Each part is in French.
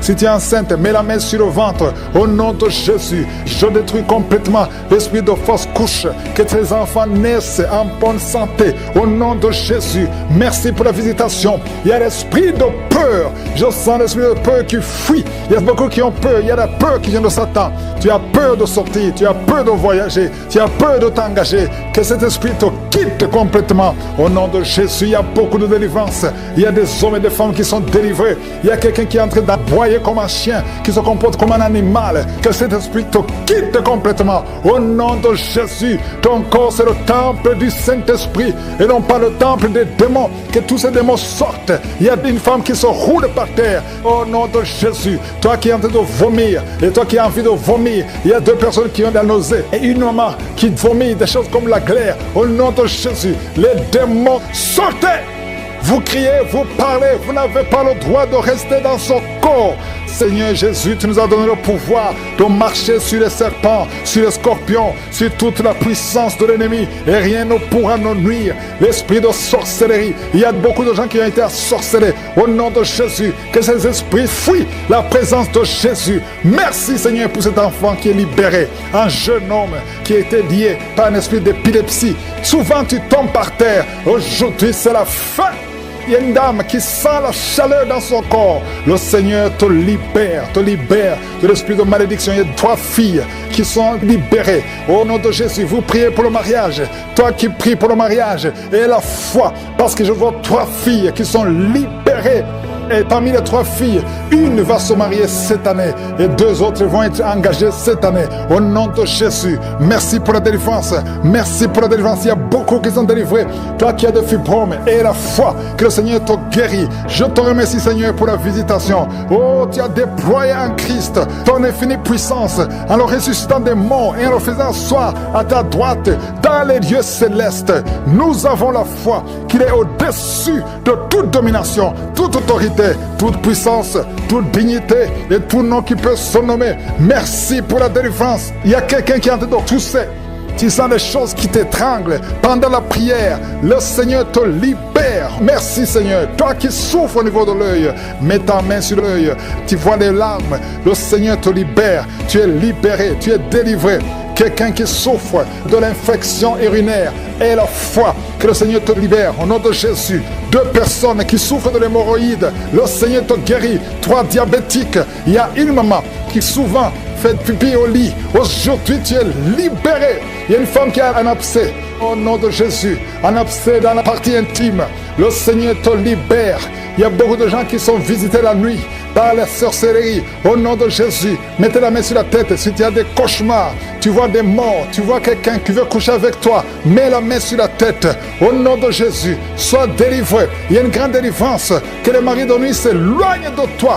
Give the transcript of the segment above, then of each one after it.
Si tu es enceinte, mets la main sur le ventre. Au nom de Jésus, je détruis complètement l'esprit de fausse couche. Que tes enfants naissent en bonne santé. Au nom de Jésus, merci pour la visitation. Il y a l'esprit de peur. Je sens l'esprit de peur qui fuit. Il y a beaucoup qui ont peur. Il y a la peur qui vient de Satan. Tu as peur de sortir. Tu as peur de voyager. Tu as peur de t'engager. Que cet esprit te quitte complètement. Au nom de Jésus, il y a beaucoup de délivrance. Il y a des hommes et des femmes qui sont délivrés. Il y a quelqu'un qui est en train d'aboyer comme un chien, qui se comporte comme un animal. Que cet esprit te quitte complètement. Au nom de Jésus, ton corps c'est le temple du Saint-Esprit et non pas le temple des démons. Que tous ces démons sortent. Il y a une femme qui se roule par terre. Au nom de Jésus, toi qui es en train de vomir et toi qui as envie de vomir, il y a deux personnes qui ont de la nausée et une maman qui vomit des choses comme la glaire. Au nom de Jésus, les démons sortez. Vous criez, vous parlez, vous n'avez pas le droit de rester dans son corps. Seigneur Jésus, tu nous as donné le pouvoir de marcher sur les serpents, sur les scorpions, sur toute la puissance de l'ennemi. Et rien ne pourra nous nuire. L'esprit de sorcellerie, il y a beaucoup de gens qui ont été assorcelés. Au nom de Jésus, que ces esprits fuient la présence de Jésus. Merci Seigneur pour cet enfant qui est libéré. Un jeune homme qui a été lié par un esprit d'épilepsie. Souvent tu tombes par terre. Aujourd'hui c'est la fin. Il y a une dame qui sent la chaleur dans son corps. Le Seigneur te libère de l'esprit de malédiction. Il y a 3 filles qui sont libérées. Au nom de Jésus, vous priez pour le mariage. Toi qui pries pour le mariage, et la foi, parce que je vois 3 filles qui sont libérées. Et parmi les 3 filles, une va se marier cette année et 2 autres vont être engagées cette année. Au nom de Jésus, merci pour la délivrance. Merci pour la délivrance. Il y a beaucoup qui sont délivrés. Toi qui as des fibromes et la foi que le Seigneur te guérit. Je te remercie Seigneur pour la visitation. Oh, tu as déployé en Christ ton infinie puissance en le ressuscitant des morts et en le faisant asseoir à ta droite dans les lieux célestes. Nous avons la foi qu'il est au-dessus de toute domination, toute autorité, toute puissance, toute dignité et tout nom qui peut se nommer. Merci pour la délivrance. Il y a quelqu'un qui est en train de tousser. Tu sens des choses qui t'étranglent pendant la prière. Le Seigneur te libère. Merci Seigneur. Toi qui souffres au niveau de l'œil, mets ta main sur l'œil. Tu vois les larmes. Le Seigneur te libère. Tu es libéré. Tu es délivré. Quelqu'un qui souffre de l'infection urinaire, et la foi que le Seigneur te libère au nom de Jésus. 2 personnes qui souffrent de l'hémorroïde, le Seigneur te guérit. 3 diabétiques, il y a une maman qui souvent fait pipi au lit. Aujourd'hui tu es libéré. Il y a une femme qui a un abcès. Au nom de Jésus, un abcès dans la partie intime, le Seigneur te libère. Il y a beaucoup de gens qui sont visités la nuit par la sorcellerie. Au nom de Jésus, mettez la main sur la tête. Si tu as des cauchemars, tu vois des morts, tu vois quelqu'un qui veut coucher avec toi, mets la main sur la tête. Au nom de Jésus, sois délivré. Il y a une grande délivrance. Que les maris de nuit s'éloignent de toi.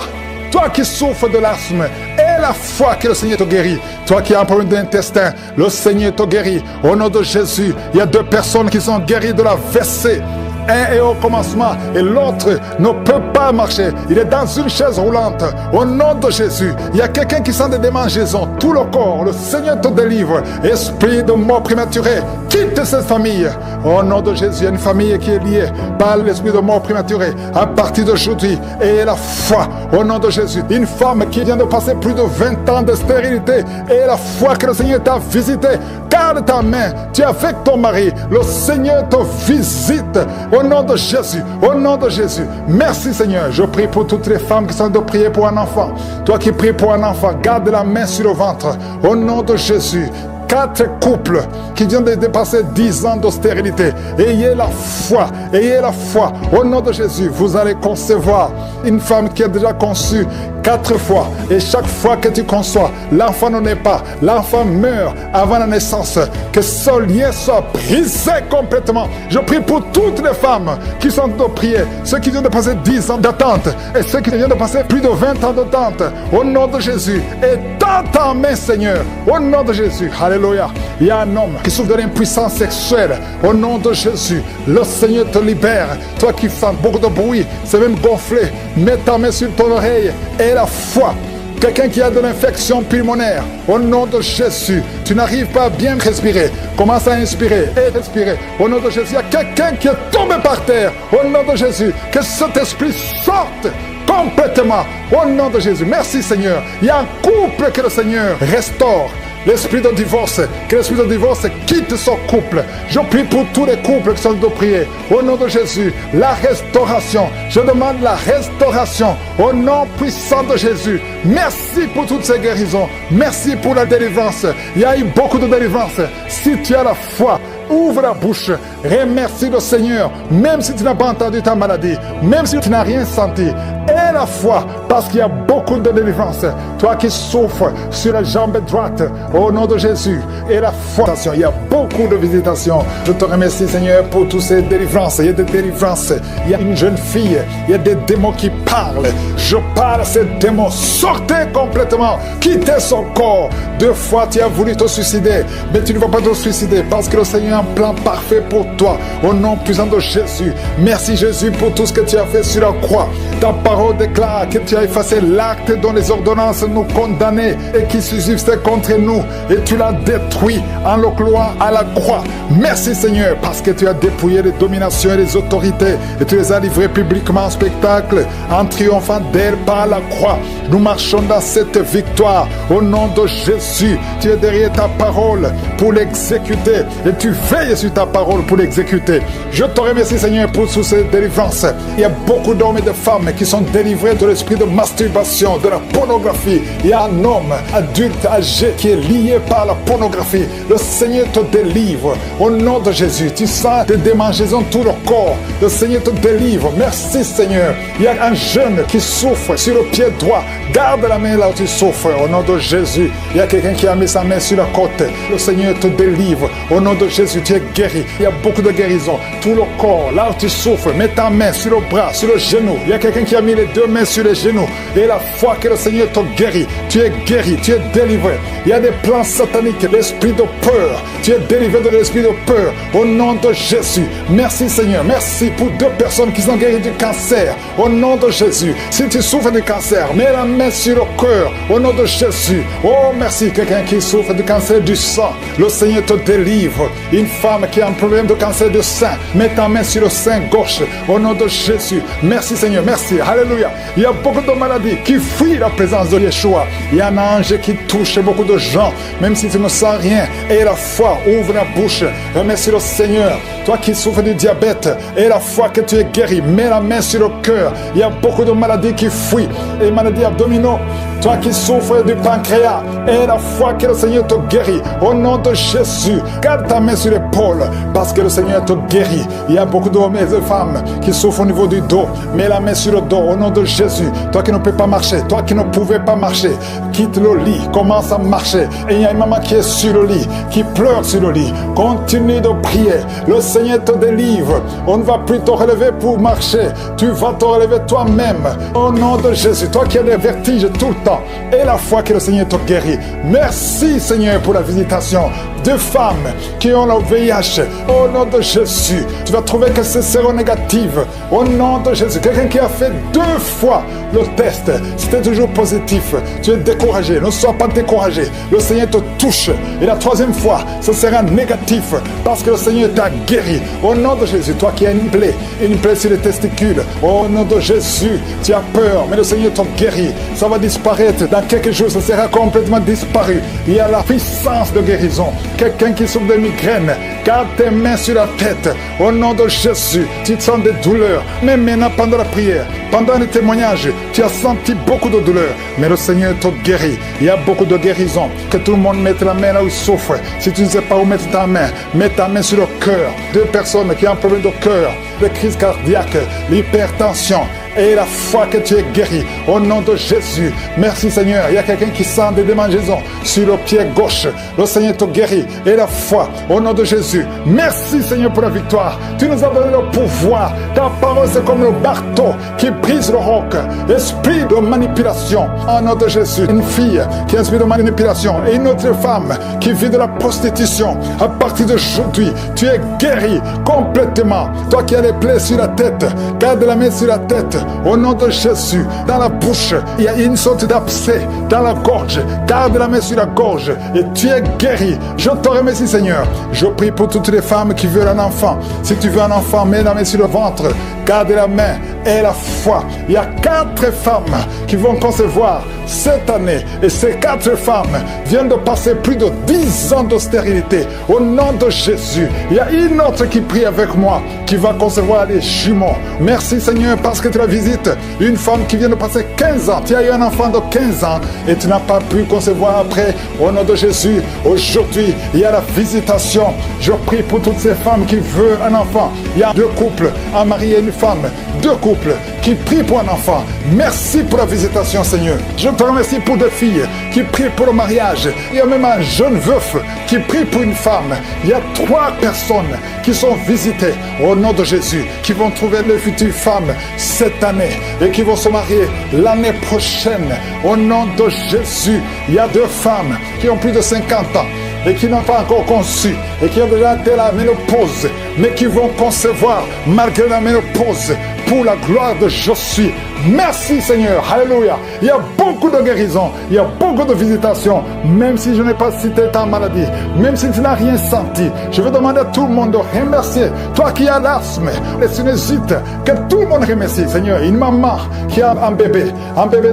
Toi qui souffres de l'asthme, et la foi que le Seigneur te guérit. Toi qui as un problème d'intestin, le Seigneur te guérit. Au nom de Jésus, il y a 2 personnes qui sont guéries de la WC. Un est au commencement et l'autre ne peut pas marcher. Il est dans une chaise roulante. Au nom de Jésus, il y a quelqu'un qui sent des démangeaisons. Tout le corps, le Seigneur te délivre. Esprit de mort prématurée, quitte cette famille. Au nom de Jésus, il y a une famille qui est liée par l'esprit de mort prématurée. À partir d'aujourd'hui, et la foi. Au nom de Jésus, une femme qui vient de passer plus de 20 ans de stérilité. Et la foi que le Seigneur t'a visité. Garde ta main. Tu es avec ton mari. Le Seigneur te visite. Au nom de Jésus, au nom de Jésus. Merci Seigneur. Je prie pour toutes les femmes qui sont de prier pour un enfant. Toi qui pries pour un enfant, garde la main sur le ventre. Au nom de Jésus. 4 couples qui viennent de dépasser 10 ans de stérilité. Ayez la foi, ayez la foi. Au nom de Jésus, vous allez concevoir une femme qui a déjà conçu 4 fois. Et chaque fois que tu conçois, l'enfant ne naît pas. L'enfant meurt avant la naissance. Que ce lien soit brisé complètement. Je prie pour toutes les femmes qui sont de prier. Ceux qui viennent de passer 10 ans d'attente. Et ceux qui viennent de passer plus de 20 ans d'attente. Au nom de Jésus. Et dans ta main, Seigneur. Au nom de Jésus. Alléluia. Il y a un homme qui souffre de l'impuissance sexuelle. Au nom de Jésus. Le Seigneur te libère. Toi qui fais beaucoup de bruit. C'est même gonflé. Mets ta main sur ton oreille. Et la foi. Quelqu'un qui a de l'infection pulmonaire, au nom de Jésus, tu n'arrives pas à bien respirer. Commence à inspirer et respirer. Au nom de Jésus, il y a quelqu'un qui est tombé par terre. Au nom de Jésus, que cet esprit sorte complètement au nom de Jésus. Merci Seigneur. Il y a un couple que le Seigneur restaure. L'esprit de divorce, que l'esprit de divorce quitte son couple. Je prie pour tous les couples qui sont de prier. Au nom de Jésus, la restauration. Je demande la restauration au nom puissant de Jésus. Merci pour toutes ces guérisons. Merci pour la délivrance. Il y a eu beaucoup de délivrance. Si tu as la foi, ouvre la bouche, remercie le Seigneur, même si tu n'as pas entendu ta maladie, même si tu n'as rien senti. Aie la foi, parce qu'il y a beaucoup de délivrance. Toi qui souffres sur la jambe droite, au nom de Jésus, et la foi. Il y a beaucoup de visitations. Je te remercie Seigneur pour toutes ces délivrances. Il y a des délivrances. Il y a une jeune fille, il y a des démons qui parlent. Je parle à ces démons. Sortez complètement, quittez son corps. 2 fois tu as voulu te suicider, mais tu ne vas pas te suicider parce que le Seigneur a un plan parfait pour toi. Au nom puissant de Jésus. Merci Jésus pour tout ce que tu as fait sur la croix. Ta parole déclare que tu as effacé l'acte dont les ordonnances nous condamnaient et qui subsistait contre nous. Et tu l'as détruit en le clouant à la croix. Merci Seigneur parce que tu as dépouillé les dominations et les autorités et tu les as livrées publiquement en spectacle en triomphant d'elles par la croix. Nous marchons dans cette victoire au nom de Jésus. Tu es derrière ta parole pour l'exécuter et tu veilles sur ta parole pour l'exécuter. Je te remercie Seigneur pour toutes ces délivrances. Il y a beaucoup d'hommes et de femmes qui sont délivrés de l'esprit de masturbation, de la pornographie. Il y a un homme adulte âgé qui est lié par la pornographie. Le Seigneur te délivre au nom de Jésus. Tu sens des démangeaisons tout le corps. Le Seigneur te délivre. Merci Seigneur. Il y a un jeune qui souffre sur le pied droit. Garde la main là où tu souffres au nom de Jésus. Il y a quelqu'un qui a mis sa main sur la côte. Le Seigneur te délivre au nom de Jésus. Tu es guéri. Il y a beaucoup de guérisons. Tout le corps, là où tu souffres, mets ta main sur le bras, sur le genou. Il y a quelqu'un qui a mis les 2 mains sur les genoux. Et la foi que le Seigneur te guérit. Tu es guéri, tu es délivré. Il y a des plans sataniques, l'esprit de peur. Tu es délivré de l'esprit de peur au nom de Jésus. Merci Seigneur. Merci pour 2 personnes qui sont guéries du cancer au nom de Jésus. Si tu souffres du cancer, mets la main sur le cœur au nom de Jésus. Oh merci. Quelqu'un qui souffre du cancer du sang, le Seigneur te délivre. Une femme qui a un problème de cancer du sein, mets ta main sur le sein gauche au nom de Jésus. Merci Seigneur. Merci. Alléluia. Il y a beaucoup de maladies qui fuient la présence de Yeshua. Il y a un ange qui touche beaucoup de gens, même si tu ne sens rien. Et la foi, ouvre la bouche. Remercie le Seigneur. Toi qui souffres du diabète, et la foi que tu es guéri, mets la main sur le cœur. Il y a beaucoup de maladies qui fuient. Et maladies abdominaux. Toi qui souffres du pancréas, et la foi que le Seigneur te guérit. Au nom de Jésus, garde ta main sur l'épaule, parce que le Seigneur te guérit. Il y a beaucoup d'hommes et de femmes qui souffrent au niveau du dos. Mets la main sur le dos, au nom de Jésus. Toi qui ne peux pas marcher, toi qui ne pouvais pas marcher, quitte le lit, commence à marcher. Et il y a une maman qui est sur le lit, qui pleure sur le lit. Continue de prier. Le Seigneur te délivre. On ne va plus te relever pour marcher. Tu vas te relever toi-même. Au nom de Jésus, toi qui as des vertiges tout le temps, et la foi que le Seigneur te guérit. Merci Seigneur pour la visitation de femmes qui ont le VIH. Au nom de Jésus, tu vas trouver que c'est séronégatif. Au nom de Jésus, quelqu'un qui a fait 2 fois le test, c'était toujours positif. Tu es découragé, ne sois pas découragé. Le Seigneur te touche. Et la 3e fois, ce sera négatif parce que le Seigneur t'a guéri. Au nom de Jésus, toi qui as une plaie sur les testicules, au nom de Jésus, tu as peur, mais le Seigneur te guérit. Ça va disparaître. Dans quelques jours, ça sera complètement disparu. Il y a la puissance de guérison. Quelqu'un qui souffre de migraine, garde tes mains sur la tête. Au nom de Jésus, tu sens des douleurs. Mais maintenant, pendant la prière, pendant le témoignage, tu as senti beaucoup de douleurs. Mais le Seigneur te guérit. Il y a beaucoup de guérisons. Que tout le monde mette la main là où il souffre. Si tu ne sais pas où mettre ta main, mets ta main sur le cœur. 2 personnes qui ont un problème de cœur, de crise cardiaque, l'hypertension. Et la foi que tu es guéri. Au nom de Jésus. Merci Seigneur. Il y a quelqu'un qui sent des démangeaisons sur le pied gauche. Le Seigneur te guérit. Et la foi. Au nom de Jésus. Merci Seigneur pour la victoire. Tu nous as donné le pouvoir. Ta parole c'est comme le marteau qui brise le roc. Esprit de manipulation. Au nom de Jésus. Une fille qui a un esprit de manipulation. Et une autre femme qui vit de la prostitution. À partir d'aujourd'hui, tu es guéri complètement. Toi qui as les plaies sur la tête. Garde la main sur la tête. Au nom de Jésus, dans la bouche, il y a une sorte d'abcès dans la gorge. Garde la main sur la gorge et tu es guéri. Je te remercie Seigneur. Je prie pour toutes les femmes qui veulent un enfant. Si tu veux un enfant, mets la main sur le ventre. garder la main et la foi. Il y a 4 femmes qui vont concevoir cette année. Et ces 4 femmes viennent de passer plus de 10 ans d'austérité. Au nom de Jésus, il y a une autre qui prie avec moi, qui va concevoir les jumeaux. Merci Seigneur parce que tu la visites. Une femme qui vient de passer 15 ans. Tu as eu un enfant de 15 ans et tu n'as pas pu concevoir après. Au nom de Jésus, aujourd'hui, il y a la visitation. Je prie pour toutes ces femmes qui veulent un enfant. Il y a 2 couples, un mari et une femme. 2 couples qui prient pour un enfant. Merci pour la visitation, Seigneur. Je te remercie pour 2 filles qui prient pour le mariage. Il y a même un jeune veuf qui prie pour une femme. Il y a 3 personnes qui sont visitées au nom de Jésus, qui vont trouver leur future femme cette année et qui vont se marier l'année prochaine. Au nom de Jésus, il y a 2 femmes qui ont plus de 50 ans et qui n'ont pas encore conçu et qui ont déjà été la ménopause, mais qui vont concevoir malgré la ménopause pour la gloire de Je suis. Merci Seigneur, alléluia. Il y a beaucoup de guérisons, il y a beaucoup de visitations, même si je n'ai pas cité ta maladie, même si tu n'as rien senti. Je veux demander à tout le monde de remercier, toi qui as l'asthme, les sinusites, que tout le monde remercie Seigneur. Une maman qui a un bébé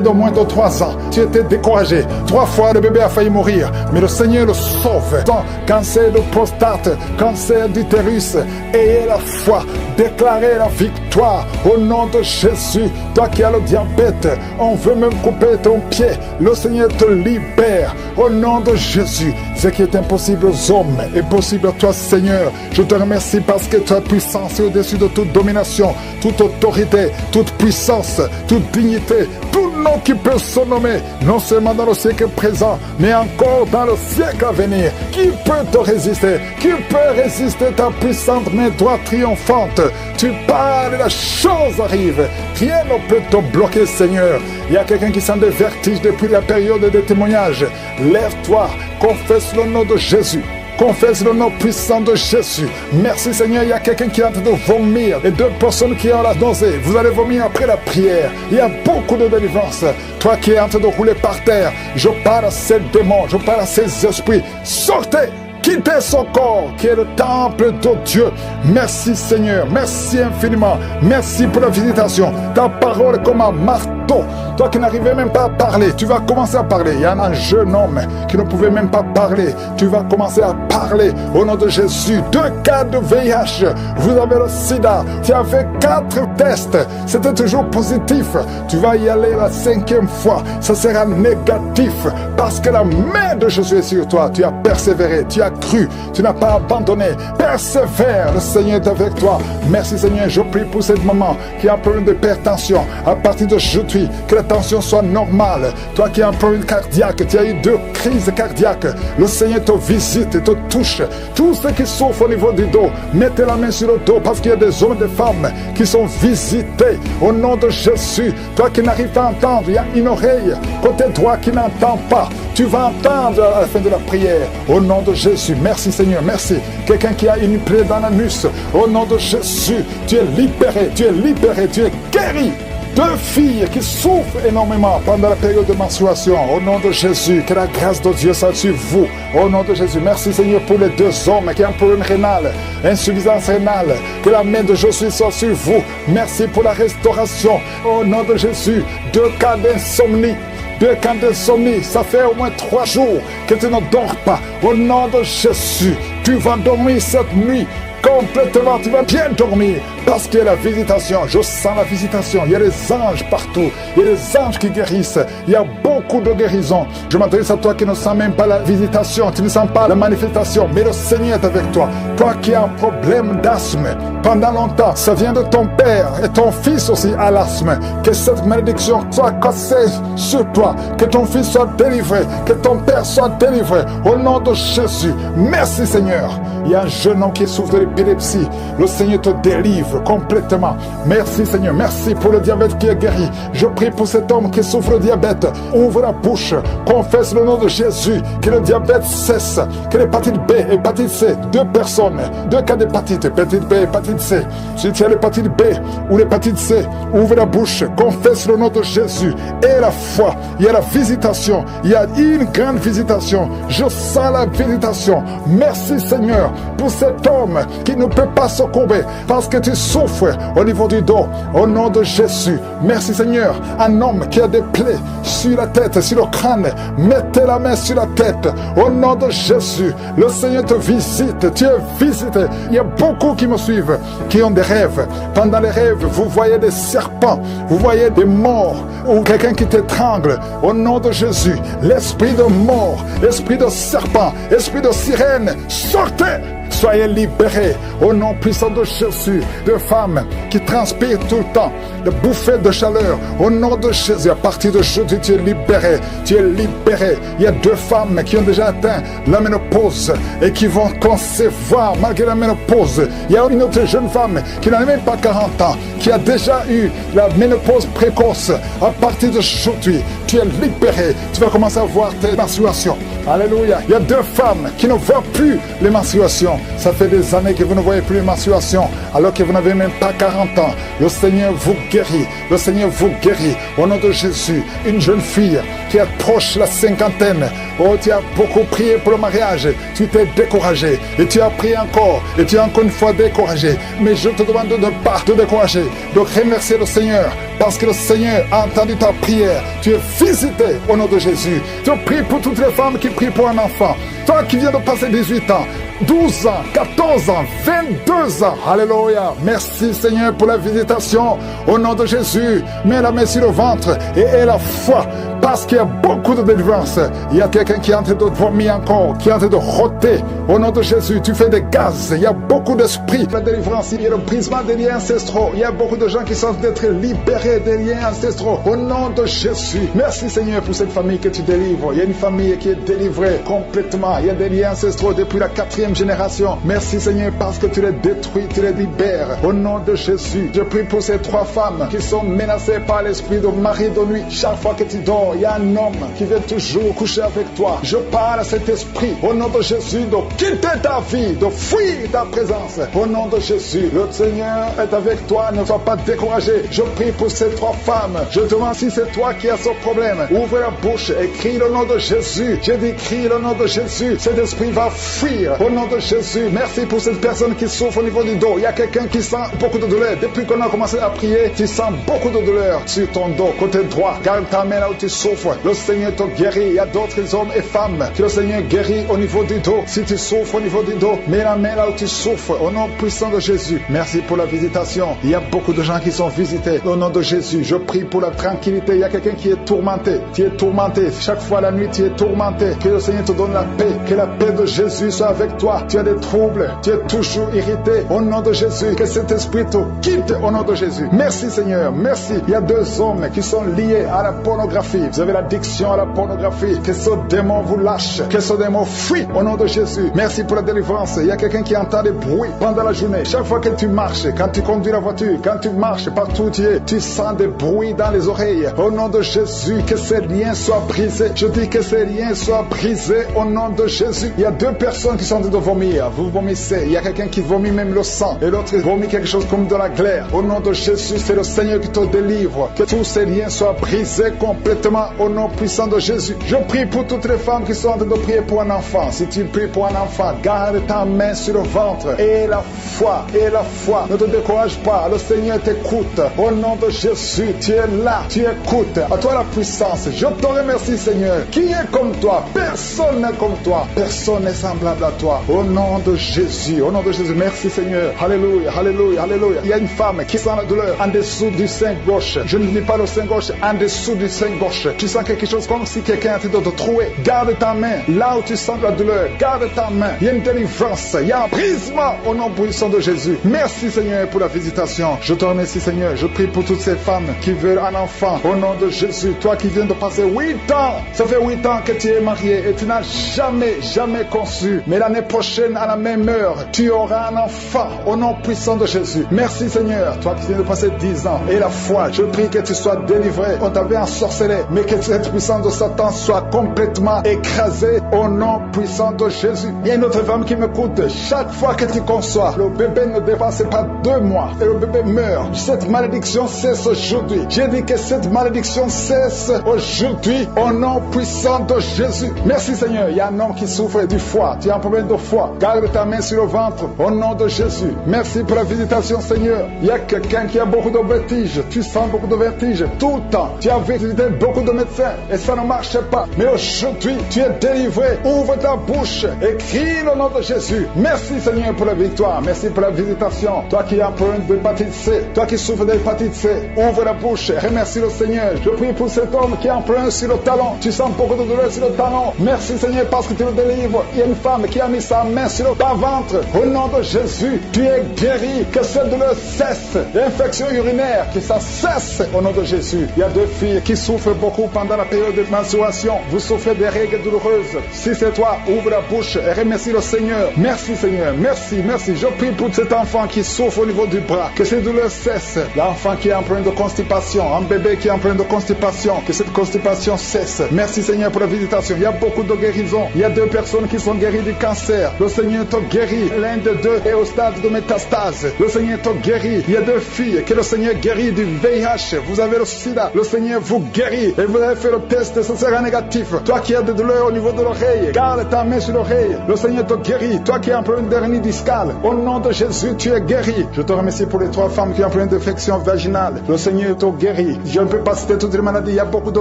de moins de 3 ans, tu étais découragé, 3 fois le bébé a failli mourir, mais le Seigneur le sauve. Cancer de prostate, cancer d'utérus, ayez la foi, déclarez la victoire au nom de Jésus. Toi qui as le diabète, on veut même couper ton pied, le Seigneur te libère au nom de Jésus. Ce qui est impossible aux hommes est possible à toi Seigneur. Je te remercie parce que ta puissance est au-dessus de toute domination, toute autorité, toute puissance, toute dignité, tout nom qui peut se nommer, non seulement dans le siècle présent, mais encore dans le siècle à venir. Qui peut te résister? Qui peut résister ta puissante main droite triomphante? Tu parles et la chose arrive. Rien ne peut te bloquer, Seigneur. Il y a quelqu'un qui sent des vertiges depuis la période des témoignages. Lève-toi, confesse le nom de Jésus. Confesse le nom puissant de Jésus. Merci Seigneur, il y a quelqu'un qui est en train de vomir et 2 personnes qui ont la nausée. Vous allez vomir après la prière. Il y a beaucoup de délivrance. Toi qui es en train de rouler par terre, je parle à ces démons, je parle à ces esprits. Sortez! Quittez son corps qui est le temple de Dieu. Merci Seigneur, merci infiniment. Merci pour la visitation. Ta parole est comme un marteau. Toi qui n'arrivais même pas à parler, tu vas commencer à parler. Il y a un jeune homme qui ne pouvait même pas parler. Tu vas commencer à parler au nom de Jésus. 2 cas de VIH. Vous avez le sida. Tu as fait 4 tests. C'était toujours positif. Tu vas y aller la 5e fois. Ça sera négatif parce que la main de Jésus est sur toi. Tu as persévéré. Tu as cru, tu n'as pas abandonné. Persévère, le Seigneur est avec toi. Merci Seigneur, je prie pour cette maman qui a un problème d'hypertension. À partir d'aujourd'hui, que la tension soit normale. Toi qui as un problème cardiaque, tu as eu 2 crises cardiaques. Le Seigneur te visite et te touche. Tous ceux qui souffrent au niveau du dos, mettez la main sur le dos parce qu'il y a des hommes et des femmes qui sont visités au nom de Jésus. Toi qui n'arrives pas à entendre, il y a une oreille côté droit qui n'entend pas. Tu vas entendre à la fin de la prière au nom de Jésus. Merci Seigneur, merci. Quelqu'un qui a une plaie dans l'anus, au nom de Jésus, tu es libéré, tu es libéré, tu es guéri. 2 filles qui souffrent énormément pendant la période de menstruation, au nom de Jésus, que la grâce de Dieu soit sur vous, au nom de Jésus. Merci Seigneur pour les 2 hommes qui ont un problème rénal, insuffisance rénale, que la main de Jésus soit sur vous. Merci pour la restauration, au nom de Jésus. 2 cas d'insomnie. 2 cas d'insomnie, ça fait au moins 3 jours que tu ne dors pas. Au nom de Jésus, tu vas dormir cette nuit complètement, tu vas bien dormir parce qu'il y a la visitation. Je sens la visitation. Il y a des anges partout. Il y a des anges qui guérissent. Il y a beaucoup de guérisons. Je m'adresse à toi qui ne sens même pas la visitation, tu ne sens pas la manifestation, mais le Seigneur est avec toi. Toi qui as un problème d'asthme pendant longtemps, ça vient de ton père et ton fils aussi a l'asthme. Que cette malédiction soit cassée sur toi, que ton fils soit délivré, que ton père soit délivré au nom de Jésus. Merci Seigneur. Il y a un jeune homme qui souffre de l'épilepsie. Le Seigneur te délivre complètement. Merci Seigneur, merci pour le diabète qui est guéri. Je prie pour cet homme qui souffre de diabète. Ouvre la bouche, confesse le nom de Jésus, que le diabète cesse, que l'hépatite B, hépatite C, 2 personnes, 2 cas d'hépatite, hépatite B, hépatite C. Si tu as l'hépatite B ou l'hépatite C, ouvre la bouche, confesse le nom de Jésus et la foi. Il y a la visitation, il y a une grande visitation. Je sens la visitation. Merci Seigneur pour cet homme qui ne peut pas se courber parce que tu souffres au niveau du dos. Au nom de Jésus, merci Seigneur. Un homme qui a des plaies sur la tête, sur le crâne, mettez la main sur la tête. Au nom de Jésus, le Seigneur te visite, tu es visité. Il y a beaucoup qui me suivent, qui ont des rêves. Pendant les rêves, vous voyez des serpents, vous voyez des morts ou quelqu'un qui t'étrangle. Au nom de Jésus, l'esprit de mort, l'esprit de serpent, l'esprit de sirène, sortez! Soyez libérés au nom puissant de Jésus, de femmes qui transpirent tout le temps, de bouffées de chaleur. Au nom de Jésus, à partir d'aujourd'hui, tu es libéré. Tu es libéré. Il y a 2 femmes qui ont déjà atteint la ménopause et qui vont concevoir malgré la ménopause. Il y a une autre jeune femme qui n'a même pas 40 ans, qui a déjà eu la ménopause précoce. À partir d'aujourd'hui, tu es libéré. Tu vas commencer à voir tes menstruations. Alléluia. Il y a 2 femmes qui ne voient plus les menstruations. Ça fait des années que vous ne voyez plus les menstruations, alors que vous n'avez même pas 40 ans. Le Seigneur vous guérit. Le Seigneur vous guérit. Au nom de Jésus, une jeune fille qui approche la cinquantaine. Oh, tu as beaucoup prié pour le mariage. Tu t'es découragé. Et tu as prié encore. Et tu es encore une fois découragé. Mais je te demande de ne pas te décourager. De remercier le Seigneur. Parce que le Seigneur a entendu ta prière. Tu es visité au nom de Jésus. Je prie pour toutes les femmes qui prient pour un enfant. Toi qui viens de passer 18 ans, 12 ans, 14 ans, 22 ans. Alléluia. Merci Seigneur pour la visitation. Au nom de Jésus, mets la main sur le ventre et aie la foi. Parce qu'il y a beaucoup de délivrance. Il y a quelqu'un qui est en train de vomir encore, qui est en train de rôter. Au nom de Jésus, tu fais des gaz. Il y a beaucoup d'esprits. La délivrance, il y a le brisement des liens ancestraux. Il y a beaucoup de gens qui sont d'être libérés des liens ancestraux. Au nom de Jésus. Merci Seigneur pour cette famille que tu délivres. Il y a une famille qui est délivrée complètement. Il y a des liens ancestraux depuis la 4e génération. Merci Seigneur parce que tu les détruis, tu les libères. Au nom de Jésus, je prie pour ces 3 femmes qui sont menacées par l'esprit de mari de nuit. Chaque fois que tu dors, il y a un homme qui vient toujours coucher avec toi. Je parle à cet esprit, au nom de Jésus, de quitter ta vie, de fuir ta présence. Au nom de Jésus, le Seigneur est avec toi, ne sois pas découragé. Je prie pour ces 3 femmes. Je te demande si c'est toi qui as ce problème. Ouvre la bouche et crie le nom de Jésus. Je dis crie le nom de Jésus. Cet esprit va fuir. Au nom de Jésus, merci pour cette personne qui souffre au niveau du dos. Il y a quelqu'un qui sent beaucoup de douleur. Depuis qu'on a commencé à prier, tu sens beaucoup de douleur sur ton dos, côté droit. Garde ta main là où tu souffres. Le Seigneur te guérit. Il y a d'autres hommes et femmes que le Seigneur guérit au niveau du dos. Si tu souffres au niveau du dos, mets la main là où tu souffres. Au nom puissant de Jésus. Merci pour la visitation. Il y a beaucoup de gens qui sont visités. Au nom de Jésus, je prie pour la tranquillité. Il y a quelqu'un qui est tourmenté. Tu es tourmenté. Chaque fois la nuit, tu es tourmenté. Que le Seigneur te donne la paix. Que la paix de Jésus soit avec toi. Tu as des troubles. Tu es toujours irrité. Au nom de Jésus, que cet esprit te quitte au nom de Jésus. Merci Seigneur. Merci. Il y a 2 hommes qui sont liés à la pornographie. Vous avez l'addiction à la pornographie. Que ce démon vous lâche. Que ce démon fuit au nom de Jésus. Merci pour la délivrance. Il y a quelqu'un qui entend des bruits pendant la journée. Chaque fois que tu marches, quand tu conduis la voiture, quand tu marches partout où tu es, tu sens des bruits dans les oreilles. Au nom de Jésus, que ces liens soient brisés. Je dis que ces liens soient brisés au nom de Jésus. Il y a 2 personnes qui sont en train de vomir. Vous vomissez. Il y a quelqu'un qui vomit même le sang. Et l'autre vomit quelque chose comme de la glaire. Au nom de Jésus, c'est le Seigneur qui te délivre. Que tous ces liens soient brisés complètement au nom puissant de Jésus. Je prie pour toutes les femmes qui sont en train de prier pour un enfant. Si tu pries pour un enfant, garde ta main sur le ventre. Et la foi, et la foi. Ne te décourage pas. Le Seigneur t'écoute. Au nom de Jésus, tu es là. Tu écoutes. À toi la puissance. Je te remercie, Seigneur. Qui est comme toi? Personne n'est comme toi. Personne n'est semblable à toi. Au nom de Jésus. Au nom de Jésus. Merci, Seigneur. Alléluia, alléluia, alléluia. Il y a une femme qui sent la douleur en dessous du sein gauche. Je ne dis pas le sein gauche, en dessous du sein gauche. Tu sens quelque chose comme si quelqu'un est en train de te trouer. Garde ta main. Là où tu sens la douleur, garde ta main. Il y a une délivrance. Il y a un brisement au nom puissant de Jésus. Merci, Seigneur, pour la visitation. Je te remercie, Seigneur. Je prie pour toutes ces femmes qui veulent un enfant. Au nom de Jésus. Toi qui viens de passer 8 ans. Ça fait 8 ans que tu es marié et tu n'as jamais conçu. Mais l'année prochaine, à la même heure, tu auras un enfant. Au nom puissant de Jésus. Merci, Seigneur. Toi qui viens de passer 10 ans. Et la foi, je prie que tu sois délivré. On t'avait ensorcelé. Mais et que cette puissance de Satan soit complètement écrasée au nom puissant de Jésus. Il y a une autre femme qui m'écoute. Chaque fois que tu conçois, le bébé ne dépasse pas 2 mois et le bébé meurt. Cette malédiction cesse aujourd'hui. J'ai dit que cette malédiction cesse aujourd'hui au nom puissant de Jésus. Merci Seigneur. Il y a un homme qui souffre du foie. Tu as un problème de foie. Garde ta main sur le ventre au nom de Jésus. Merci pour la visitation Seigneur. Il y a quelqu'un qui a beaucoup de vertiges. Tu sens beaucoup de vertiges tout le temps. Tu as visité beaucoup de médecins et ça ne marche pas. Mais aujourd'hui, tu es délivré. Ouvre ta bouche et crie le nom de Jésus. Merci Seigneur pour la victoire. Merci pour la visitation. Toi qui as un problème d'hépatite C, toi qui souffres d'hépatite C, ouvre la bouche. Remercie le Seigneur. Je prie pour cet homme qui a un problème sur le talon. Tu sens beaucoup de douleur sur le talon. Merci Seigneur parce que tu le délivres. Il y a une femme qui a mis sa main sur le bas-ventre. Au nom de Jésus, tu es guéri. Que cette douleur cesse. L'infection urinaire, que ça cesse au nom de Jésus. Il y a 2 filles qui souffrent beaucoup pendant la période de menstruation. Vous souffrez des règles douloureuses. Si c'est toi, ouvre la bouche et remercie le Seigneur. Merci Seigneur. Merci, merci. Je prie pour cet enfant qui souffre au niveau du bras. Que ces douleurs cessent. L'enfant qui est en train de constipation. Un bébé qui est en train de constipation. Que cette constipation cesse. Merci Seigneur pour la visitation. Il y a beaucoup de guérisons. Il y a 2 personnes qui sont guéries du cancer. Le Seigneur te guérit. L'un de 2 est au stade de métastase. Le Seigneur te guérit. Il y a 2 filles que le Seigneur guérit du VIH. Vous avez le sida. Le Seigneur vous guérit. Et vous avez fait le test, ce sera négatif. Toi qui as des douleurs au niveau de l'oreille, garde ta main sur l'oreille. Le Seigneur te guérit. Toi qui as un problème d'hernie discale, au nom de Jésus, tu es guéri. Je te remercie pour les 3 femmes qui ont un problème d'infection vaginale. Le Seigneur te guérit. Je ne peux pas citer toutes les maladies. Il y a beaucoup de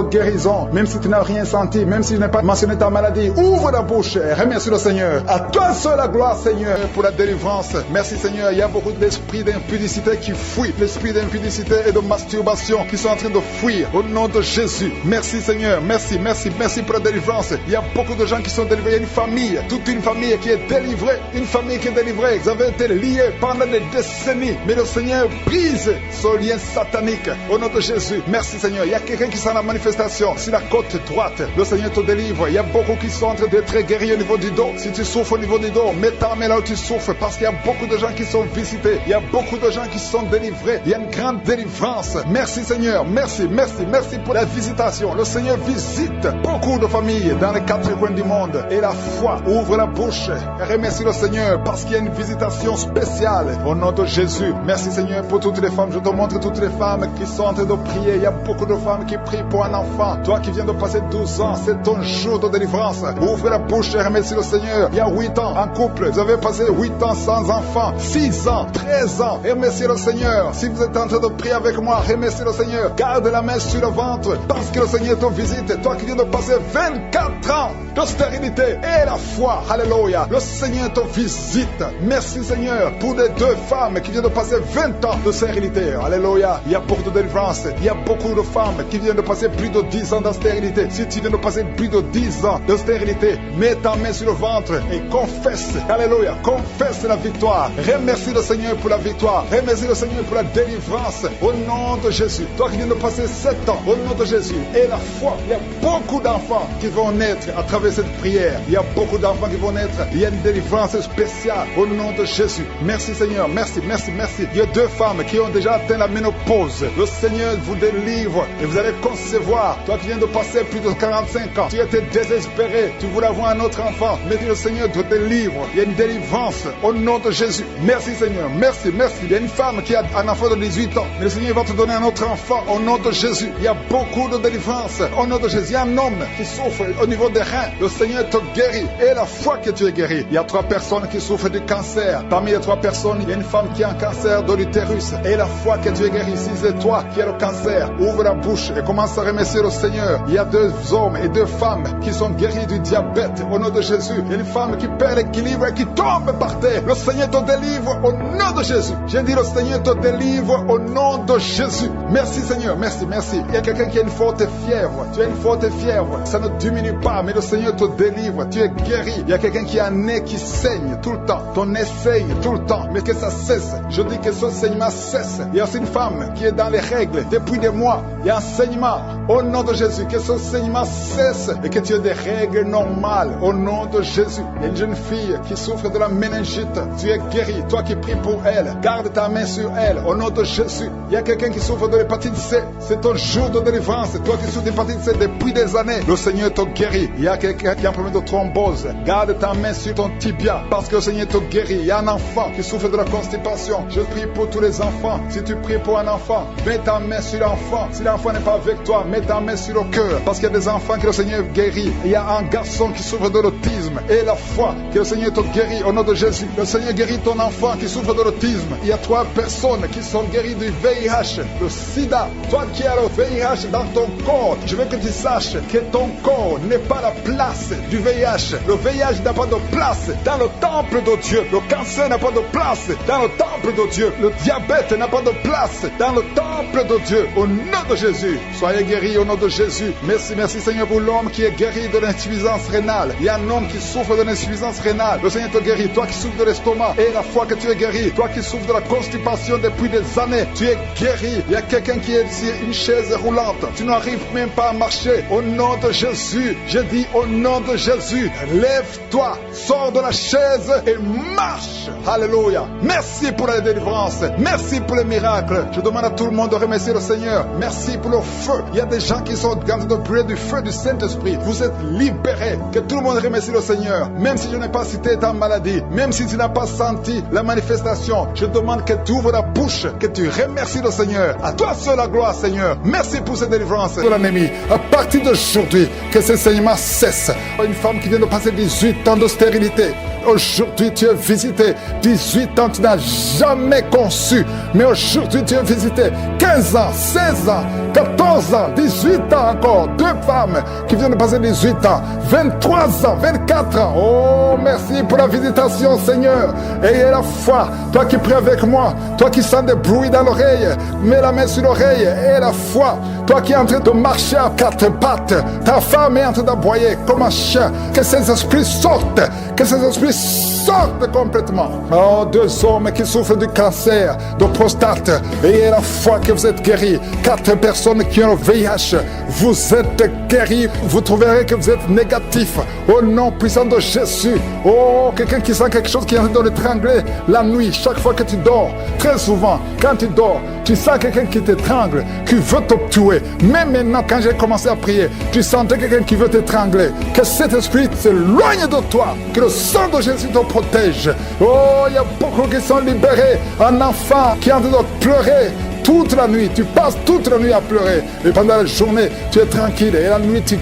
guérisons. Même si tu n'as rien senti, même si je n'ai pas mentionné ta maladie, ouvre la bouche et remercie le Seigneur. À toi seul la gloire, Seigneur, pour la délivrance. Merci, Seigneur. Il y a beaucoup d'esprits d'impudicité qui fuient. L'esprit d'impudicité et de masturbation qui sont en train de fuir. Au nom de Jésus. Merci, Seigneur. Merci, merci, merci pour la délivrance. Il y a beaucoup de gens qui sont délivrés. Il y a une famille, toute une famille qui est délivrée. Une famille qui est délivrée. Vous avez été liés pendant des décennies. Mais le Seigneur brise ce lien satanique. Au nom de Jésus. Merci, Seigneur. Il y a quelqu'un qui sent la manifestation sur la côte droite. Le Seigneur te délivre. Il y a beaucoup qui sont en train d'être guéris au niveau du dos. Si tu souffres au niveau du dos, mets ta main là où tu souffres. Parce qu'il y a beaucoup de gens qui sont visités. Il y a beaucoup de gens qui sont délivrés. Il y a une grande délivrance. Merci, Seigneur. Merci, merci, merci pour la visitation. Le Seigneur visite beaucoup de familles dans les 4 coins du monde. Et la foi ouvre la bouche et remercie le Seigneur parce qu'il y a une visitation spéciale au nom de Jésus. Merci Seigneur pour toutes les femmes. Je te montre toutes les femmes qui sont en train de prier. Il y a beaucoup de femmes qui prient pour un enfant. Toi qui viens de passer 12 ans, c'est ton jour de délivrance. Ouvre la bouche et remercie le Seigneur. Il y a 8 ans en couple. Vous avez passé 8 ans sans enfant. 6 ans, 13 ans. Remerciez le Seigneur. Si vous êtes en train de prier avec moi, remerciez le Seigneur. Garde la main sur le ventre parce que le Seigneur te visite. Toi qui viens de passer 24 ans de stérilité et la foi. Alléluia. Le Seigneur te visite. Merci Seigneur pour les 2 femmes qui viennent de passer 20 ans de stérilité. Alléluia. Il y a beaucoup de délivrance. Il y a beaucoup de femmes qui viennent de passer plus de 10 ans de stérilité. Si tu viens de passer plus de 10 ans de stérilité, mets ta main sur le ventre et confesse. Alléluia. Confesse la victoire. Remercie le Seigneur pour la victoire. Remercie le Seigneur pour la délivrance. Au nom de Jésus. Toi qui viens de passer 7 ans, au nom de Jésus. Et la foi. Il y a beaucoup d'enfants qui vont naître à travers cette prière. Il y a beaucoup d'enfants qui vont naître. Il y a une délivrance spéciale au nom de Jésus. Merci Seigneur. Merci, merci, merci. Il y a 2 femmes qui ont déjà atteint la ménopause. Le Seigneur vous délivre et vous allez concevoir. Toi qui viens de passer plus de 45 ans, tu étais désespéré. Tu voulais avoir un autre enfant. Mais le Seigneur te délivre. Il y a une délivrance au nom de Jésus. Merci Seigneur. Merci, merci. Il y a une femme qui a un enfant de 18 ans. Mais le Seigneur va te donner un autre enfant au nom de Jésus. Il y a beaucoup de délivrance au nom de Jésus. Il y a un homme qui souffre au niveau des reins. Le Seigneur te guérit. Et la foi que tu es guéri. Il y a 3 personnes qui souffrent du cancer. Parmi les 3 personnes, il y a une femme qui a un cancer de l'utérus. Et la foi que tu es guéri. Si c'est toi qui as le cancer, ouvre la bouche et commence à remercier le Seigneur. Il y a 2 hommes et 2 femmes qui sont guéris du diabète au nom de Jésus. Il y a une femme qui perd l'équilibre et qui tombe par terre. Le Seigneur te délivre au nom de Jésus. J'ai dit le Seigneur te délivre au nom de Jésus. Merci Seigneur. Merci, merci. Il y a quelqu'un qui a une forte fièvre. Tu as une forte fièvre. Ça ne diminue pas, mais le Seigneur te délivre. Tu es guéri. Il y a quelqu'un qui a un nez qui saigne tout le temps. Ton nez saigne tout le temps, mais que ça cesse. Je dis que ce saignement cesse. Il y a aussi une femme qui est dans les règles depuis des mois. Il y a un saignement. Au nom de Jésus, que ce saignement cesse et que tu aies des règles normales. Au nom de Jésus. Il y a une jeune fille qui souffre de la méningite. Tu es guéri. Toi qui pries pour elle, garde ta main sur elle. Au nom de Jésus. Il y a quelqu'un qui souffre de l'hépatite C. C'est ton jour de délivrance. Toi qui souffres d'hépatite C depuis des années, le Seigneur te guérit. Il y a quelqu'un qui a un problème de thrombose. Garde ta main sur ton tibia parce que le Seigneur te guérit. Il y a un enfant qui souffre de la constipation. Je prie pour tous les enfants. Si tu pries pour un enfant, mets ta main sur l'enfant. Si l'enfant n'est pas avec toi, mets ta main sur le cœur. Parce qu'il y a des enfants que le Seigneur guérit. Il y a un garçon qui souffre de l'autisme. Et la foi que le Seigneur te guérit au nom de Jésus. Le Seigneur guérit ton enfant qui souffre de l'autisme. Il y a 3 personnes qui sont guéries du VIH, le sida. Toi qui as le VIH dans ton corps, je veux que tu saches que ton corps n'est pas la place du VIH. Le VIH n'a pas de place dans le temple de Dieu. Le cancer n'a pas de place dans le temple de Dieu. Le diabète n'a pas de place dans le temple de Dieu. Au nom de Jésus, soyez guéris au nom de Jésus. Merci, merci Seigneur pour l'homme qui est guéri de l'insuffisance rénale. Il y a un homme qui souffre de l'insuffisance rénale. Le Seigneur te guérit. Toi qui souffres de l'estomac, et la foi que tu es guéri. Toi qui souffres de la constipation depuis des années, tu es guéri. Il y a quelqu'un qui est sur une chaise roulante. Tu n'arrives même pas à marcher. Au nom de Jésus, je dis au nom de Jésus, lève-toi, sors de la chaise et marche. Alléluia. Merci pour la délivrance. Merci pour les miracles. Je demande à tout le monde de remercier le Seigneur. Merci pour le feu. Il y a des gens qui sont en train de brûler du feu du Saint-Esprit. Vous êtes libérés. Que tout le monde remercie le Seigneur. Même si je n'ai pas cité ta maladie, même si tu n'as pas senti la manifestation, je demande que tu ouvres la bouche, que tu remercies le Seigneur. À toi seul la gloire, Seigneur. Merci pour cette délivrance. L'ennemi, à partir d'aujourd'hui, que ce saignement cesse. Une femme qui vient de passer 18 ans de stérilité. Aujourd'hui, tu es visité. 18 ans, tu n'as jamais conçu. Mais aujourd'hui, tu es visité. 15 ans, 16 ans, 14 ans, 18 ans encore. 2 femmes qui viennent de passer 18 ans. 23 ans, 24 ans. Oh, merci pour la visitation, Seigneur. Ayez la foi. Toi qui pries avec moi, toi qui sens des bruits dans l'oreille, mets la main sur l'oreille. Ayez la foi. Toi qui es en train de marcher à 4 pattes, ta femme est en train d'aboyer comme un chien. Que ces esprits sortent. Que ces esprits sortent complètement. Oh, 2 hommes qui souffrent du cancer, de prostate. Ayez la foi que vous êtes guéris. 4 personnes qui ont le VIH. Vous êtes guéris. Vous trouverez que vous êtes négatif. Au nom puissant de Jésus. Oh, quelqu'un qui sent quelque chose qui est en train de l'étrangler la nuit, chaque fois que tu dors. Très souvent, quand tu dors, tu sens quelqu'un qui t'étrangle, qui veut te tuer. Même maintenant, quand j'ai commencé à prier, tu sentais quelqu'un qui veut t'étrangler. Que cet esprit s'éloigne de toi. Que le sang de Jésus te protège. Oh, il y a beaucoup qui sont libérés. Un enfant qui est en train de pleurer toute la nuit, tu passes toute la nuit à pleurer. Et pendant la journée, tu es tranquille. Et la nuit, tu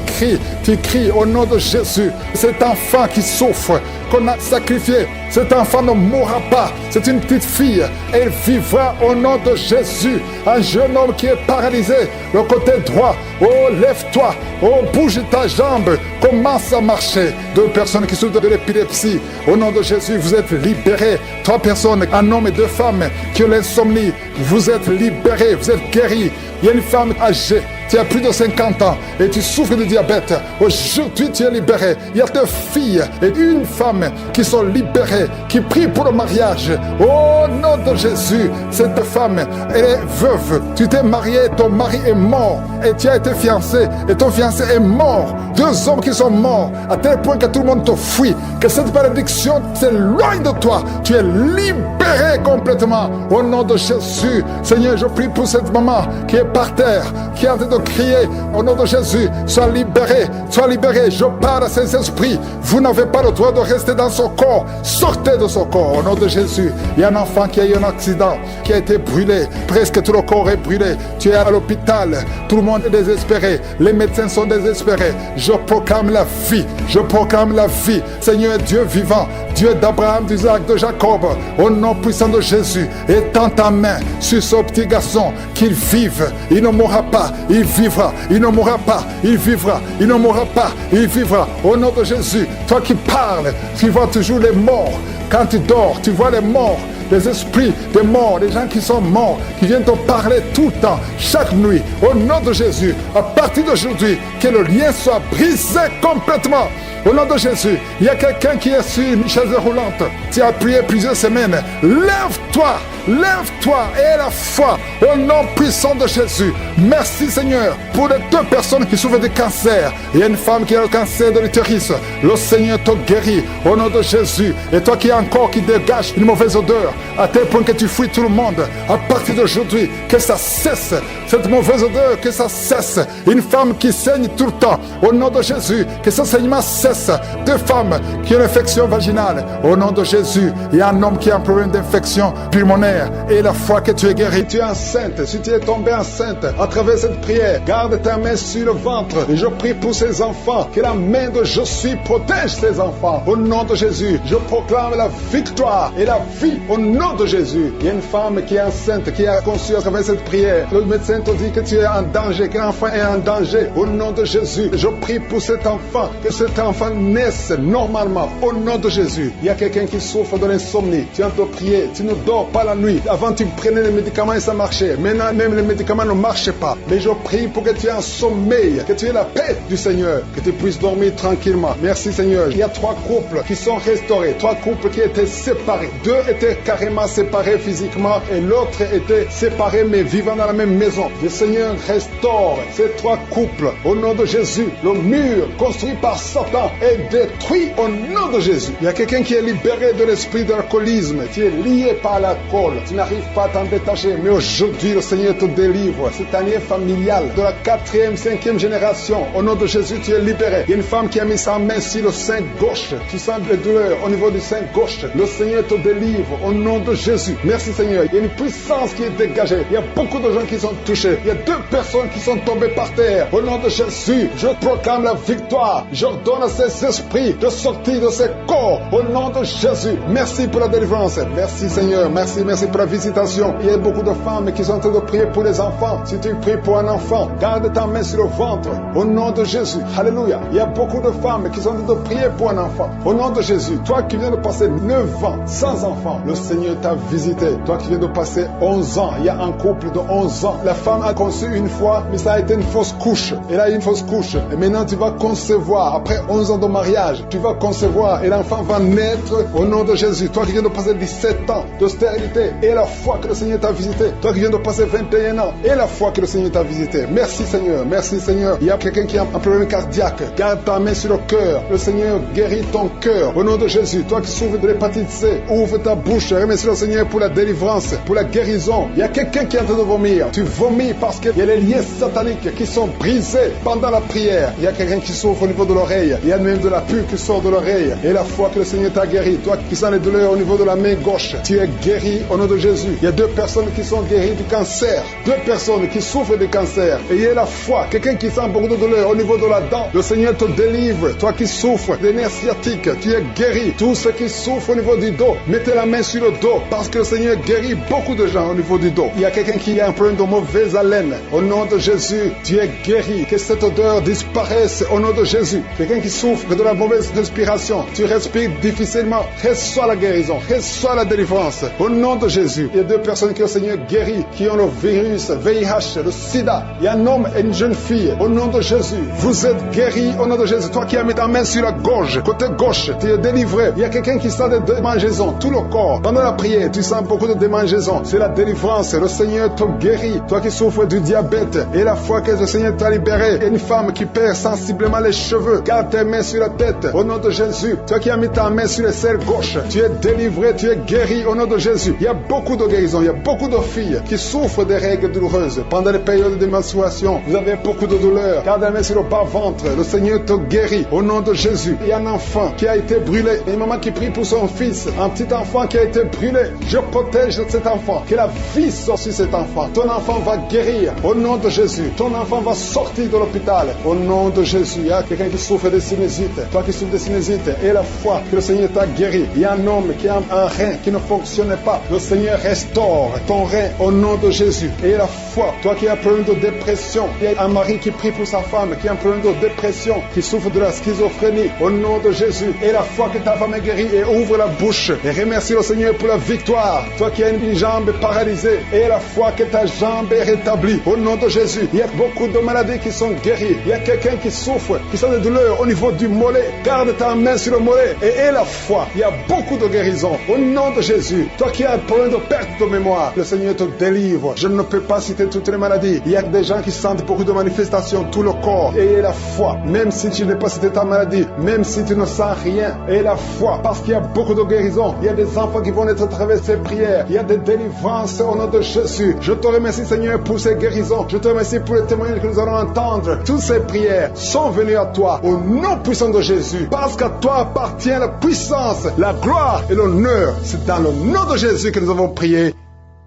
cries au nom de Jésus. Cet enfant qui souffre, qu'on a sacrifié, cet enfant ne mourra pas. C'est une petite fille. Elle vivra au nom de Jésus. Un jeune homme qui est paralysé, le côté droit. Oh, lève-toi. Oh, bouge ta jambe. Commence à marcher. 2 personnes qui souffrent de l'épilepsie. Au nom de Jésus, vous êtes libérés. 3 personnes, un homme et 2 femmes qui ont l'insomnie. Vous êtes libérés, vous êtes guéris. Il y a une femme âgée, tu as plus de 50 ans et tu souffres de diabète. Aujourd'hui, tu es libéré. Il y a 2 filles et 1 femme qui sont libérées, qui prient pour le mariage. Au nom de Jésus, cette femme, elle est veuve. Tu t'es marié, ton mari est mort et tu as été fiancé et ton fiancé est mort. 2 hommes qui sont morts à tel point que tout le monde te fuit. Que cette malédiction s'éloigne de toi. Tu es libéré complètement. Au nom de Jésus, Seigneur, je prie pour cette maman qui est par terre, qui est en train de crier. Au nom de Jésus, sois libéré, sois libéré. Je parle à ces esprits. Vous n'avez pas le droit de rester dans son corps. Sortez de son corps. Au nom de Jésus, il y a un enfant qui a eu un accident, qui a été brûlé. Presque tout le corps est brûlé. Tu es à l'hôpital. Tout le monde est désespéré. Les médecins sont désespérés. Je proclame la vie. Je proclame la vie. Seigneur Dieu vivant, Dieu d'Abraham, d'Isaac, de Jacob, au nom puissant de Jésus, étends ta main sur ce petit garçon, qu'il vive. Il ne mourra pas, il vivra. Il ne mourra pas, il vivra. Il ne mourra pas, il vivra. Au nom de Jésus, toi qui parles, tu vois toujours les morts. Quand tu dors, tu vois les morts. Les esprits des morts, les gens qui sont morts, qui viennent te parler tout le temps, chaque nuit, au nom de Jésus, à partir d'aujourd'hui, que le lien soit brisé complètement. Au nom de Jésus, il y a quelqu'un qui est sur une chaise roulante. Tu as prié plusieurs semaines. Lève-toi, lève-toi et aie la foi au nom puissant de Jésus. Merci Seigneur pour les 2 personnes qui souffrent de cancer. Il y a une femme qui a le cancer de l'utérus. Le Seigneur te guérit au nom de Jésus. Et toi qui es encore qui dégage une mauvaise odeur, à tel point que tu fuis tout le monde. À partir d'aujourd'hui, que ça cesse, cette mauvaise odeur, que ça cesse. Une femme qui saigne tout le temps, au nom de Jésus, que ce saignement cesse. Deux femmes qui ont une infection vaginale, au nom de Jésus. Il y a un homme qui a un problème d'infection pulmonaire, et la foi que tu es guéri. Tu es enceinte, si tu es tombée enceinte, à travers cette prière, garde ta main sur le ventre, et je prie pour ces enfants, que la main de Je suis protège ces enfants, au nom de Jésus. Je proclame la victoire et la vie, au nom de Jésus. Il y a une femme qui est enceinte, qui a conçu à travers cette prière. Le médecin te dit que tu es en danger, que l'enfant est en danger, au nom de Jésus. Je prie pour cet enfant, que cet enfant naisse normalement, au nom de Jésus. Il y a quelqu'un qui souffre de l'insomnie, tu es en train de prier, tu ne dors pas la nuit. Avant tu prenais les médicaments et ça marchait, maintenant même les médicaments ne marchent pas. Mais je prie pour que tu aies un sommeil, que tu aies la paix du Seigneur, que tu puisses dormir tranquillement. Merci Seigneur. Il y a 3 couples qui sont restaurés, 3 couples qui étaient séparés. 2 étaient carrément séparés physiquement et l'autre était séparé mais vivant dans la même maison. Le Seigneur restaure ces 3 couples au nom de Jésus. Le mur construit par Satan est détruit au nom de Jésus. Il y a quelqu'un qui est libéré de l'esprit d'alcoolisme. Tu es lié par l'alcool. Tu n'arrives pas à t'en détacher. Mais aujourd'hui, le Seigneur te délivre. Cette année familiale de la 4e, 5e génération. Au nom de Jésus, tu es libéré. Il y a une femme qui a mis sa main sur le sein gauche. Tu sens des douleurs au niveau du sein gauche. Le Seigneur te délivre au nom de Jésus. Merci Seigneur. Il y a une puissance qui est dégagée. Il y a beaucoup de gens qui sont touchés. Il y a 2 personnes qui sont tombées par terre. Au nom de Jésus, je proclame la victoire. J'ordonne à ces esprits de sortir de ces corps. Au nom de Jésus. Merci pour la délivrance. Merci Seigneur. Merci pour la visitation. Il y a beaucoup de femmes qui sont en train de prier pour les enfants. Si tu pries pour un enfant, garde ta main sur le ventre. Au nom de Jésus. Alléluia. Il y a beaucoup de femmes qui sont en train de prier pour un enfant. Au nom de Jésus. Toi qui viens de passer 9 ans sans enfant, le Seigneur t'a visité. Toi qui viens de passer 11 ans, il y a un couple de 11 ans. La femme a conçu une fois, mais ça a été une fausse couche. Elle a eu une fausse couche. Et maintenant tu vas concevoir. Après 11 ans de mariage, tu vas concevoir et l'enfant va naître au nom de Jésus. Toi qui viens de passer 17 ans de stérilité et la foi que le Seigneur t'a visité. Toi qui viens de passer 21 ans et la foi que le Seigneur t'a visité. Merci Seigneur. Merci Seigneur. Il y a quelqu'un qui a un problème cardiaque. Garde ta main sur le cœur. Le Seigneur guérit ton cœur au nom de Jésus. Toi qui souffres de l'hépatite C, ouvre ta bouche. Remercie le Seigneur pour la délivrance, pour la guérison. Il y a quelqu'un qui est en train de vomir. Tu vomis parce qu'il y a les liens sataniques qui sont brisés pendant la prière. Il y a quelqu'un qui souffre au niveau de l'oreille. Il y a même de la pus qui sort de l'oreille. Et la foi que le Seigneur t'a guéri. Toi qui sens les douleurs au niveau de la main gauche, tu es guéri au nom de Jésus. Il y a 2 personnes qui sont guéries du cancer. 2 personnes qui souffrent du cancer. Et il y a la foi. Quelqu'un qui sent beaucoup de douleur au niveau de la dent. Le Seigneur te délivre. Toi qui souffres des nerfs sciatiques, tu es guéri. Tous ceux qui souffrent au niveau du dos, mettez la main sur le dos parce que le Seigneur guérit beaucoup de gens au niveau du dos. Il y a quelqu'un qui a un problème de mauvaise haleine. Au nom de Jésus, tu es guéri. Que cette odeur disparaisse au nom de Jésus. Quelqu'un qui souffre de la mauvaise respiration, tu respires difficilement, reçois la guérison, reçois la délivrance. Au nom de Jésus, il y a 2 personnes que le Seigneur guérit, qui ont le virus, VIH, le sida. Il y a un homme et une jeune fille. Au nom de Jésus, vous êtes guéris au nom de Jésus. Toi qui as mis ta main sur la gorge, côté gauche, tu es délivré. Il y a quelqu'un qui sent des démangeaisons, tout le corps. Pendant la prière, tu sens beaucoup de démangeaisons. C'est la délivrance. Le Seigneur te guérit. Toi qui souffres du diabète et la foi que le Seigneur t'a libéré. Il y a une femme qui perd sensiblement les cheveux. Garde tes mains sur la tête. Au nom de Jésus. Toi qui as mis ta main sur les selles gauche, tu es délivré, tu es guéri au nom de Jésus. Il y a beaucoup de guérisons. Il y a beaucoup de filles qui souffrent des règles douloureuses. Pendant les périodes de menstruation, vous avez beaucoup de douleurs. Garde la main sur le bas-ventre. Le Seigneur te guérit au nom de Jésus. Il y a un enfant qui a été brûlé. Une maman qui prie pour son fils. Un petit enfant qui a été brûlé. Je protège cet enfant. Que la vie sorte sur cet enfant. Ton enfant va guérir au nom de Jésus. Ton enfant va sortir de l'hôpital au nom de Jésus. Il y a quelqu'un qui souffre de sinusite. Toi qui souffres de sinusite et la foi que le Seigneur t'a guéri. Il y a un homme qui a un rein qui ne fonctionnait pas. Le Seigneur restaure ton rein au nom de Jésus. Et la foi, toi qui as un problème de dépression. Il y a un mari qui prie pour sa femme qui a un problème de dépression, qui souffre de la schizophrénie au nom de Jésus. Et la foi que ta femme est guérie et ouvre la bouche et remercie le Seigneur pour la victoire. Toi qui as une jambe paralysée et la foi que ta jambe est rétablie au nom de Jésus. Il y a beaucoup de maladies qui sont guéries. Il y a quelqu'un qui souffre, qui sent des douleurs au niveau du mollet. Garde ta main sur le mollet et aie la foi. Il y a beaucoup de guérisons au nom de Jésus. Toi qui as un problème de perte de mémoire, le Seigneur te délivre. Je ne peux pas citer toutes les maladies. Il y a des gens qui sentent beaucoup de manifestations, tout le corps. Et aie la foi. Même si tu n'es pas cité ta maladie, même si tu ne sens rien, aie la foi. Parce qu'il y a beaucoup de guérisons. Il y a des enfants qui vont connaître à travers ces prières. Il y a des délivrances au nom de Jésus. Je te remercie, Seigneur, pour ces guérisons. Je te remercie pour les témoignages que nous allons entendre. Toutes ces prières sont venues à toi au nom puissant de Jésus. Parce qu'à toi appartient la puissance, la gloire et l'honneur. C'est dans le nom de Jésus que nous avons prié.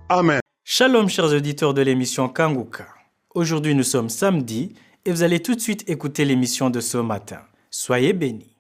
Amen. Shalom, chers auditeurs de l'émission Kanguka. Aujourd'hui, nous sommes samedi et vous allez tout de suite écouter l'émission de ce matin. Soyez bénis.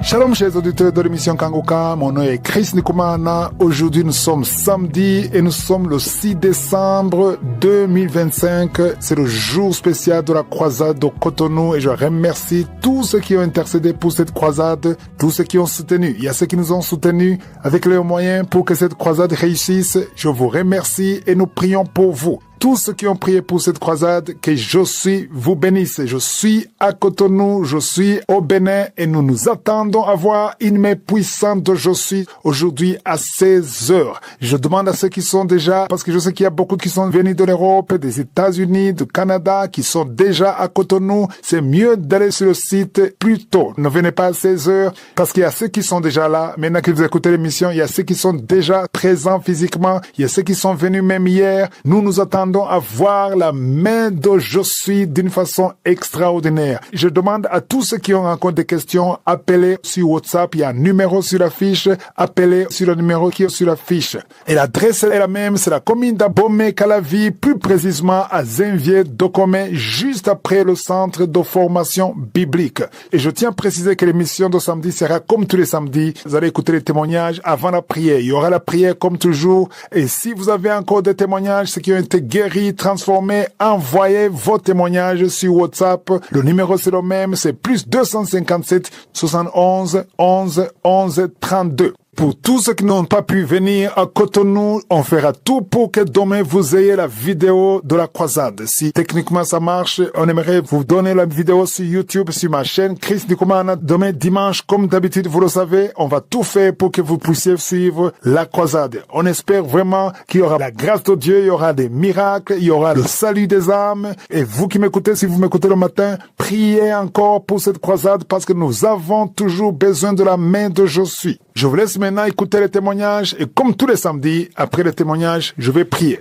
Shalom chers auditeurs de l'émission Kanguka, mon nom est Chris Nikumana. Aujourd'hui nous sommes samedi et nous sommes le 6 décembre 2025. C'est le jour spécial de la croisade de Cotonou et je remercie tous ceux qui ont intercédé pour cette croisade, tous ceux qui ont soutenu. Il y a ceux qui nous ont soutenus avec leurs moyens pour que cette croisade réussisse. Je vous remercie et nous prions pour vous. Tous ceux qui ont prié pour cette croisade, que Josue vous bénisse. Je suis à Cotonou, je suis au Bénin et nous nous attendons à voir une main puissante de Josue aujourd'hui à 16 heures. Je demande à ceux qui sont déjà, parce que je sais qu'il y a beaucoup qui sont venus de l'Europe, des États-Unis, du Canada, qui sont déjà à Cotonou. C'est mieux d'aller sur le site plus tôt. Ne venez pas à 16 heures parce qu'il y a ceux qui sont déjà là. Maintenant que vous écoutez l'émission, il y a ceux qui sont déjà présents physiquement. Il y a ceux qui sont venus même hier. Nous nous attendons à voir la main de Josue d'une façon extraordinaire. Je demande à tous ceux qui ont encore des questions, appelez sur WhatsApp, il y a un numéro sur la fiche, appelez sur le numéro qui est sur la fiche. Et l'adresse est la même, c'est la commune d'Abomey-Calavi, plus précisément à Zenviers-Dokomé, juste après le centre de formation biblique. Et je tiens à préciser que l'émission de samedi sera comme tous les samedis. Vous allez écouter les témoignages avant la prière. Il y aura la prière comme toujours. Et si vous avez encore des témoignages, ceux qui ont été guéris, transformés, envoyez vos témoignages sur WhatsApp. Le numéro c'est le même, c'est plus 257 71 11 11 32. Pour tous ceux qui n'ont pas pu venir à Cotonou, on fera tout pour que demain vous ayez la vidéo de la croisade. Si techniquement ça marche, on aimerait vous donner la vidéo sur YouTube, sur ma chaîne Chris Nikumana. Demain dimanche, comme d'habitude, vous le savez, on va tout faire pour que vous puissiez suivre la croisade. On espère vraiment qu'il y aura la grâce de Dieu, il y aura des miracles, il y aura le salut des âmes. Et vous qui m'écoutez, si vous m'écoutez le matin, priez encore pour cette croisade parce que nous avons toujours besoin de la main de Josue. Je vous laisse maintenant écouter les témoignages et comme tous les samedis, après les témoignages, je vais prier.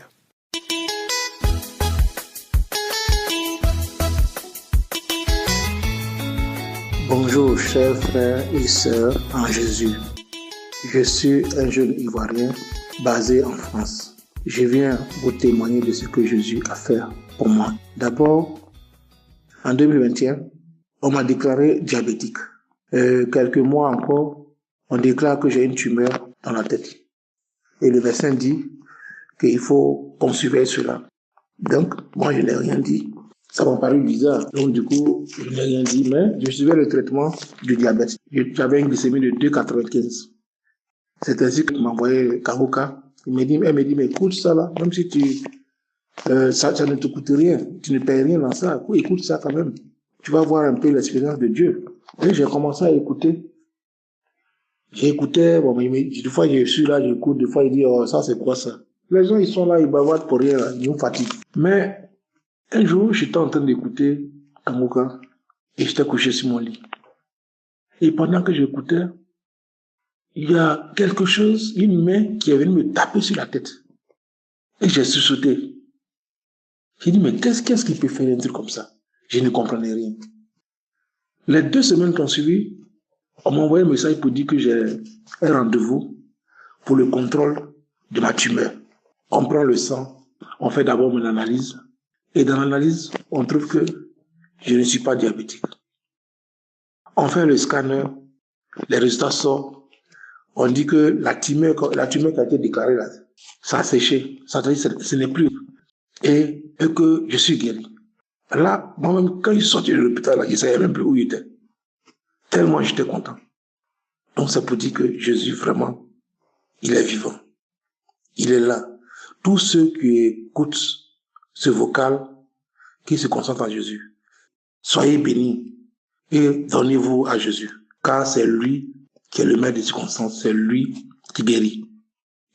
Bonjour chers frères et sœurs en Jésus. Je suis un jeune Ivoirien basé en France. Je viens vous témoigner de ce que Jésus a fait pour moi. D'abord, en 2021, on m'a déclaré diabétique. Quelques mois encore, on déclare que j'ai une tumeur dans la tête. Et le médecin dit qu'il faut qu'on surveille cela. Donc, moi, je n'ai rien dit. Ça m'a paru bizarre. Donc, du coup, je n'ai rien dit, mais je suivais le traitement du diabète. J'avais une glycémie de 2,95. C'est ainsi qu'il m'a envoyé Kanguka. Elle me dit, mais écoute ça là, même si ça ne te coûte rien, tu ne payes rien dans ça, écoute ça quand même. Tu vas voir un peu l'expérience de Dieu. Et j'ai commencé à écouter. J'écoutais, des fois je suis là, j'écoute, des fois il dit, oh, ça c'est quoi ça? Les gens ils sont là, ils bavardent pour rien, ils nous fatiguent. Mais un jour, j'étais en train d'écouter Kanguka et j'étais couché sur mon lit. Et pendant que j'écoutais, il y a quelque chose, une main qui est venue me taper sur la tête. Et j'ai sursauté. J'ai dit, mais qu'est-ce qui peut faire un truc comme ça? Je ne comprenais rien. Les 2 semaines qui ont suivi, on m'a envoyé un message pour dire que j'ai un rendez-vous pour le contrôle de ma tumeur. On prend le sang, on fait d'abord une analyse, et dans l'analyse, on trouve que je ne suis pas diabétique. On fait le scanner, les résultats sortent, on dit que la tumeur qui a été déclarée là, ça a séché, ça veut dire que ce n'est plus, et que je suis guéri. Là, moi-même, quand je suis sorti de l'hôpital, je ne savais même plus où il était. Tellement j'étais content. Donc c'est pour dire que Jésus, vraiment, il est vivant. Il est là. Tous ceux qui écoutent ce vocal, qui se concentrent à Jésus, soyez bénis et donnez-vous à Jésus. Car c'est lui qui est le maître des circonstances. C'est lui qui guérit.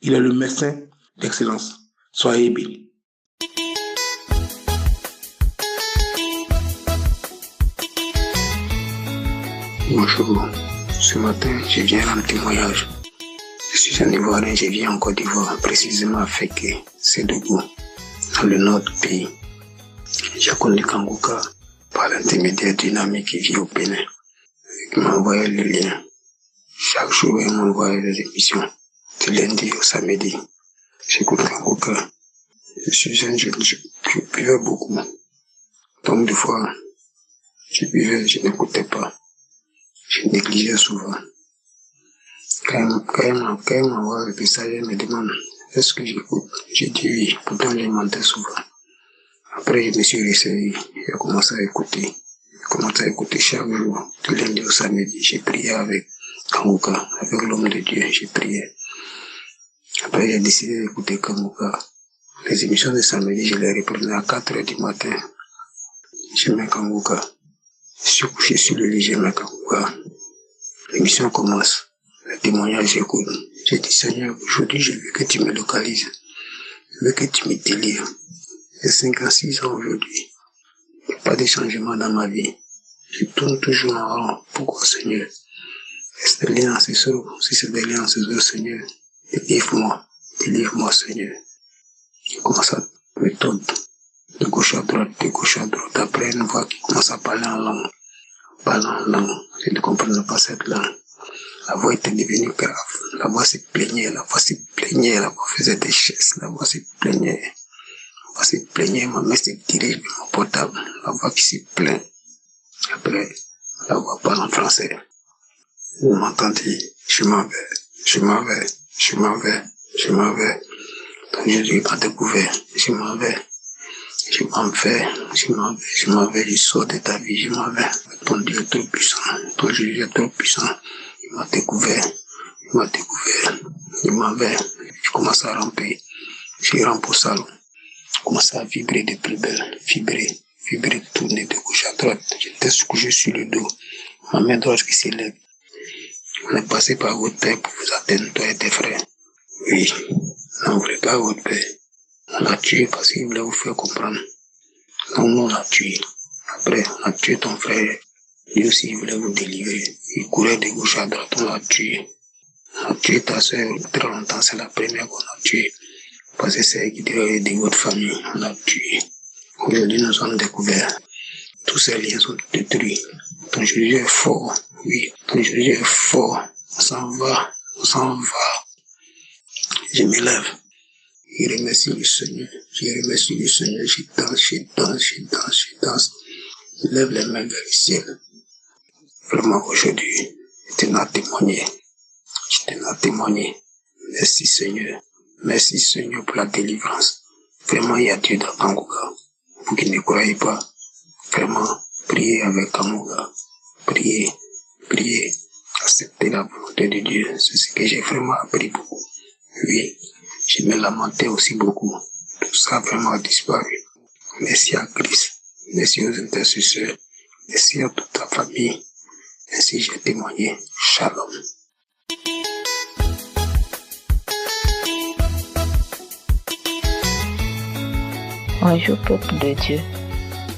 Il est le médecin d'excellence. Soyez bénis. Bonjour, Ce matin, je viens rendre témoignage. Je suis un Ivoirien, je vis en Côte d'Ivoire, précisément à Féké, Sédougou, dans le nord du pays. J'ai connu Kangouka par l'intermédiaire d'une amie qui vit au Bénin, qui m'a envoyé le lien. Chaque jour, elle m'envoie des émissions, du lundi au samedi. J'écoute Kangouka. Je suis un jeune, je buvais beaucoup. Donc, des fois, je buvais, je n'écoutais pas. Je négligeais souvent. Quand elle m'envoie le message, elle me demande est-ce que j'écoute. J'ai dit oui, pourtant je mentais souvent. Après, je me suis réessayé, j'ai commencé à écouter. J'ai commencé à écouter chaque jour, du lundi au samedi. J'ai prié avec Kangouka, avec l'homme de Dieu, j'ai prié. Après, j'ai décidé d'écouter Kangouka. Les émissions de samedi, je les reprenais à 4 heures du matin. J'aimais Kangouka. Je suis couché sur le lit, j'aimais Kangouka. L'émission commence. Le témoignage, j'écoute. J'ai dit, Seigneur, aujourd'hui, je veux que tu me localises. Je veux que tu me délivres. J'ai 56 ans aujourd'hui. Il n'y a pas de changement dans ma vie. Je tourne toujours en rond. Pourquoi, Seigneur? Est-ce des liens, c'est ça? Si c'est des liens, c'est ça, Seigneur. Délivre-moi. Délivre-moi, Seigneur. Je commence à me tourner de gauche à droite, de gauche à droite. Après, une voix qui commence à parler en langue. Parler en langue. Je ne comprenais pas cette langue. La voix était devenue grave. La voix se plaignait, la voix faisait des gestes, la voix se plaignait. Ma main se dirige vers mon portable. La voix qui se plaint. Après, la voix parle en français. Vous m'entendez? Je m'en vais. Donc Jésus m'a découvert. Je m'en vais. Je sors de ta vie, je m'en vais. Ton Dieu est trop puissant. Ton Jésus est trop puissant. Il m'a découvert. Je m'en vais. Je commence à ramper. Je rampe au salon. Je commence à vibrer de plus belle. Vibrer, tourner de gauche à droite. J'étais couché sur le dos. Ma main droite qui s'élève. On est passé par votre père pour vous atteindre, toi et tes frères. Oui. Non, vous voulez pas votre père. On l'a tué parce qu'il voulait vous faire comprendre. Non, on l'a tué. Après, on a tué ton frère. Lui aussi, il voulait vous délivrer. Il courait de gauche à droite, on l'a tué. On a tué ta soeur très longtemps, c'est la première qu'on a tuée. Parce que c'est elle qui devait aider votre famille, on l'a tué. Aujourd'hui, nous sommes découverts. Tous ces liens sont détruits. Ton Jésus est fort. Oui, ton Jésus est fort. On s'en va. Je me lève. Je remercie le Seigneur. Je danse. Je lève les mains vers le ciel. Vraiment, aujourd'hui, je tenais à témoigner. Merci Seigneur pour la délivrance. Vraiment, il y a Dieu dans Kangouka. Vous qui ne croyez pas, vraiment, priez avec Kangouka. Priez. Acceptez la volonté de Dieu. C'est ce que j'ai vraiment appris beaucoup. Oui, je me lamentais aussi beaucoup. Tout ça vraiment a disparu. Merci à Christ. Merci aux intercesseurs. Merci à toute ta famille. Ainsi j'ai témoigné. Shalom. Bonjour peuple de Dieu.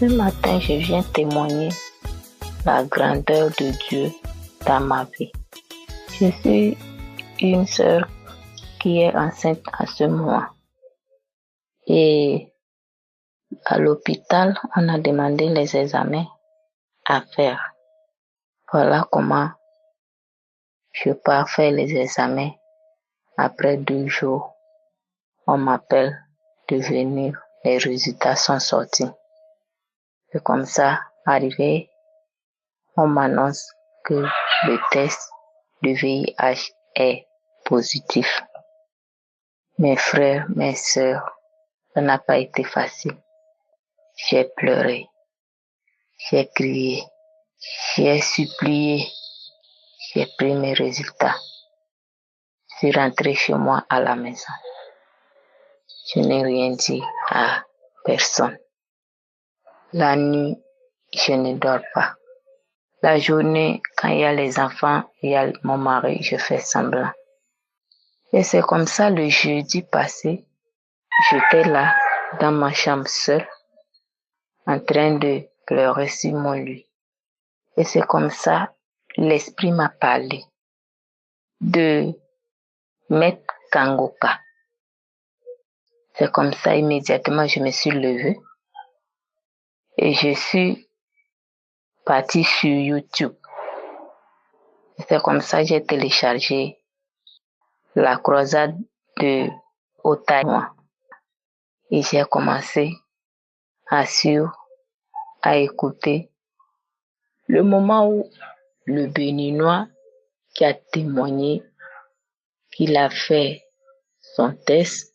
Ce matin, je viens témoigner la grandeur de Dieu dans ma vie. Je suis une sœur qui est enceinte à ce moment. Et à l'hôpital, on a demandé les examens à faire. Voilà comment je pars faire les examens. Après 2 jours, on m'appelle de venir. Les résultats sont sortis. Et comme ça, arrivé, on m'annonce que le test de VIH est positif. Mes frères, mes sœurs, ça n'a pas été facile. J'ai pleuré, j'ai crié, j'ai supplié, j'ai pris mes résultats. Je suis rentrée chez moi à la maison. Je n'ai rien dit à personne. La nuit, je ne dors pas. La journée, quand il y a les enfants, il y a mon mari, je fais semblant. Et c'est comme ça le jeudi passé, j'étais là, dans ma chambre seule, en train de pleurer sur mon lit. Et c'est comme ça, l'esprit m'a parlé de Maître Kangoka. C'est comme ça, immédiatement, je me suis levée et je suis partie sur YouTube. C'est comme ça que j'ai téléchargé la croisade de Ottawa et j'ai commencé à suivre, à écouter le moment où le Béninois qui a témoigné qu'il a fait son test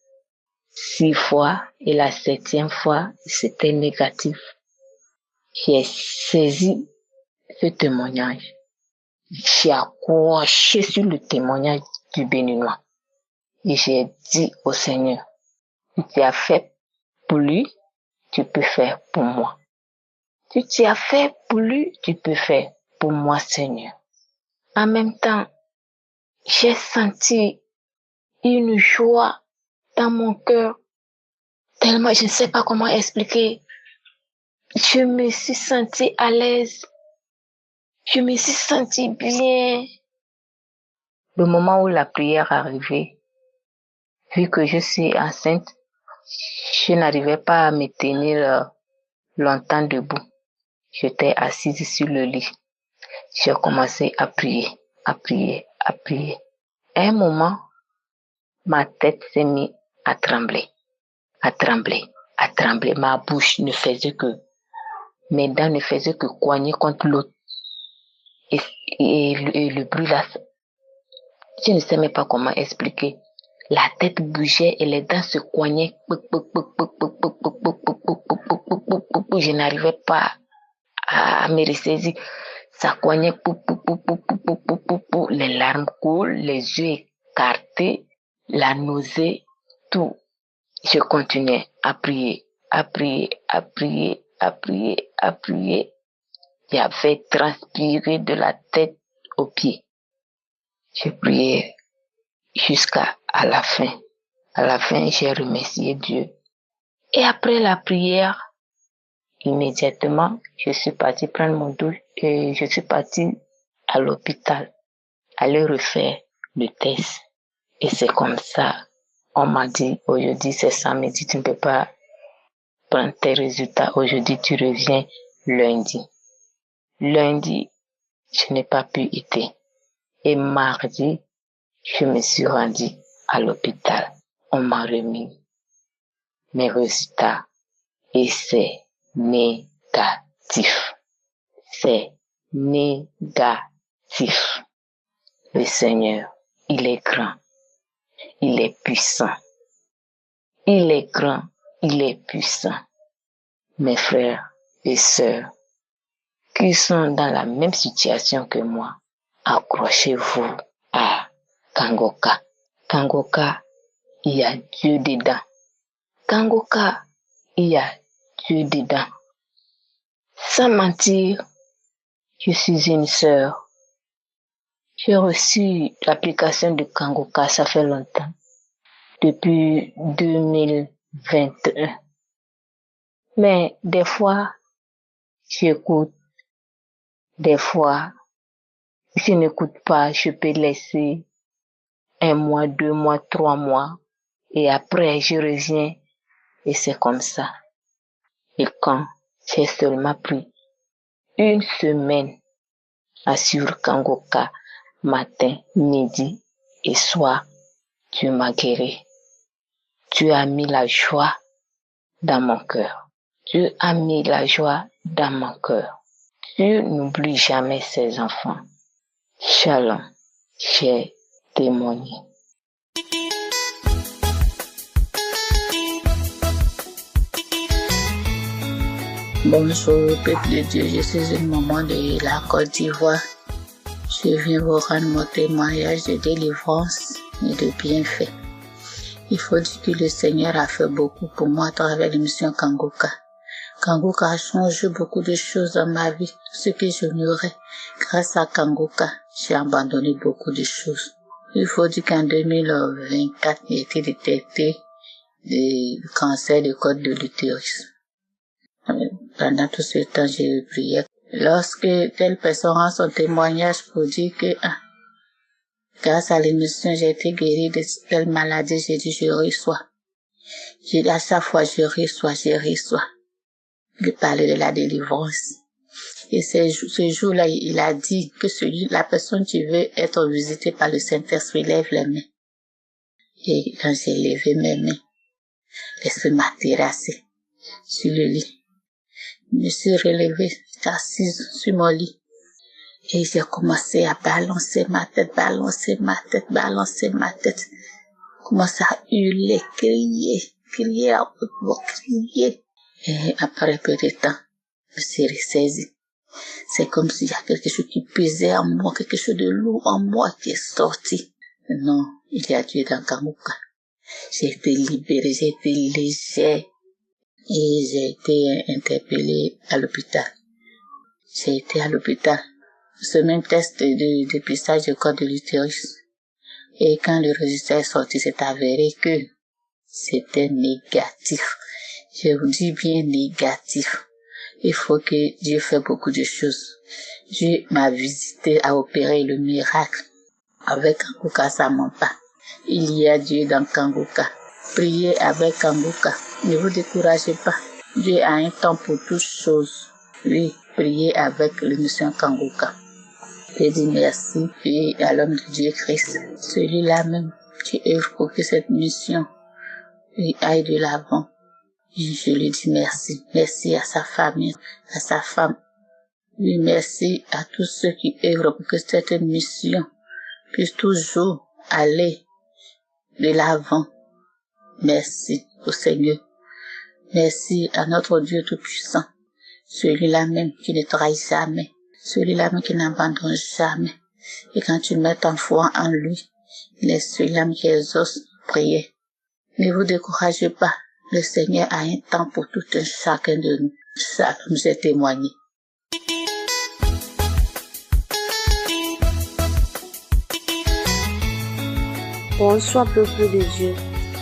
6 fois et la 7e fois, c'était négatif. J'ai saisi ce témoignage. J'ai accroché sur le témoignage du Béninois. Et j'ai dit au Seigneur, si tu as fait pour lui, tu peux faire pour moi. Si tu as fait pour lui, tu peux faire pour moi, Seigneur. En même temps, j'ai senti une joie dans mon cœur. Tellement, je ne sais pas comment expliquer. Je me suis sentie à l'aise. Je me suis sentie bien. Le moment où la prière arrivait, vu que je suis enceinte, je n'arrivais pas à me tenir longtemps debout. J'étais assise sur le lit. J'ai commencé à prier, à prier, à prier. À un moment, ma tête s'est mise à trembler, à trembler, à trembler. Ma bouche ne faisait que, mes dents ne faisaient que cogner contre l'autre. Et le bruit là, je ne sais même pas comment expliquer. La tête bougeait et les dents se cognaient. Je n'arrivais pas à me ressaisir. Ça cognait. Les larmes coulent, les yeux écartés, la nausée, tout. Je continuais à prier, à prier, à prier, à prier, à prier. J'avais transpiré de la tête aux pieds. Je priais jusqu'à la fin. À la fin, j'ai remercié Dieu. Et après la prière, immédiatement, je suis partie prendre mon douche et je suis partie à l'hôpital, aller refaire le test. Et c'est comme ça, on m'a dit, aujourd'hui c'est samedi, tu ne peux pas prendre tes résultats. Aujourd'hui, tu reviens lundi. Lundi, je n'ai pas pu y être. Et mardi, je me suis rendue à l'hôpital. On m'a remis mes résultats et c'est négatif. C'est négatif. Le Seigneur, il est grand. Il est puissant. Il est grand. Il est puissant. Mes frères et sœurs qui sont dans la même situation que moi, accrochez-vous à Kangoka. Kangoka, il y a Dieu dedans. Kangoka, il y a Dieu dedans. Sans mentir, je suis une sœur. J'ai reçu l'application de Kangoka, ça fait longtemps. Depuis 2021. Mais des fois, j'écoute. Des fois, je n'écoute pas, je peux laisser 1 mois, 2 mois, 3 mois. Et après, je reviens. Et c'est comme ça. Et quand j'ai seulement pris 1 semaine à suivre Kangoka, matin, midi et soir, tu m'as guéri. Tu as mis la joie dans mon cœur. Tu as mis la joie dans mon cœur. Dieu n'oublie jamais ses enfants. Shalom, j'ai témoigné. Bonjour, peuple de Dieu, je suis une maman de la Côte d'Ivoire. Je viens vous rendre mon témoignage de délivrance et de bienfait. Il faut dire que le Seigneur a fait beaucoup pour moi à travers l'émission Kangoka. Kangoka a changé beaucoup de choses dans ma vie. Tout ce que j'ignorais, grâce à Kangoka, j'ai abandonné beaucoup de choses. Il faut dire qu'en 2024, j'ai été détecté de cancer de col de l'utérus. Pendant tout ce temps, j'ai prié Lorsque telle personne rend son témoignage pour dire que grâce à l'émission, j'ai été guérie de telle maladie, j'ai dit je reçois. J'ai dit à chaque fois je reçois. Il parlait de la délivrance. Et ce jour-là, il a dit que la personne qui veut être visitée par le Saint-Esprit lève les mains. Et quand j'ai levé mes mains, l'Esprit m'a terrassé sur le lit. Je me suis relevée, j'étais assise sur mon lit. Et j'ai commencé à balancer ma tête. Commencé à hurler, crier à haute voix, crier. Et après peu de temps, je me suis ressaisie. C'est comme s'il y a quelque chose qui pesait en moi, quelque chose de lourd en moi qui est sorti. Non, il y a Dieu dans Kanguka. J'ai été libérée, j'ai été légère. Et j'ai été interpellée à l'hôpital. J'ai été à l'hôpital. Ce même test de dépistage du col de l'utérus. Et quand le résultat est sorti, c'est avéré que c'était négatif. Je vous dis bien négatif. Il faut que Dieu fasse beaucoup de choses. Dieu m'a visité à opérer le miracle. Avec Kanguka, ça ment pas. Il y a Dieu dans Kanguka. Priez avec Kanguka. Ne vous découragez pas. Dieu a un temps pour toutes choses. Oui, priez avec l'émission Kanguka. Je dis merci et à l'homme de Dieu Christ, celui-là même qui œuvre pour que cette mission aille de l'avant. Je lui dis merci. Merci à sa famille, à sa femme. Oui, merci à tous ceux qui œuvrent pour que cette mission puisse toujours aller de l'avant. Merci au Seigneur. Merci à notre Dieu Tout-Puissant, celui-là même qui ne trahit jamais, celui-là même qui n'abandonne jamais. Et quand tu mets ton foi en lui, il est celui-là qui exauce prier. Ne vous découragez pas, le Seigneur a un temps pour tout un chacun de nous. Ça nous est témoigné. Bonsoir peuple de Dieu.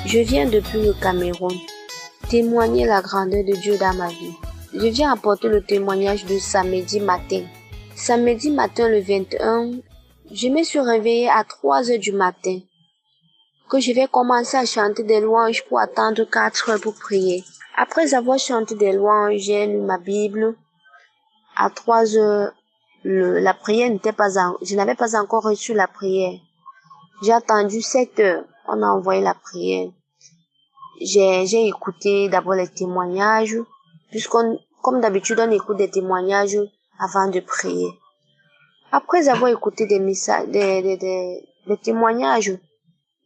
Je viens depuis le Cameroun témoigner la grandeur de Dieu dans ma vie. Je viens apporter le témoignage de samedi matin. Samedi matin le 21, je me suis réveillée à 3 heures du matin, que je vais commencer à chanter des louanges pour attendre 4 heures pour prier. Après avoir chanté des louanges, j'ai lu ma Bible. À 3 heures, la prière je n'avais pas encore reçu la prière. J'ai attendu 7 heures, on a envoyé la prière. J'ai écouté d'abord les témoignages, comme d'habitude, on écoute des témoignages avant de prier. Après avoir écouté des messages, des témoignages,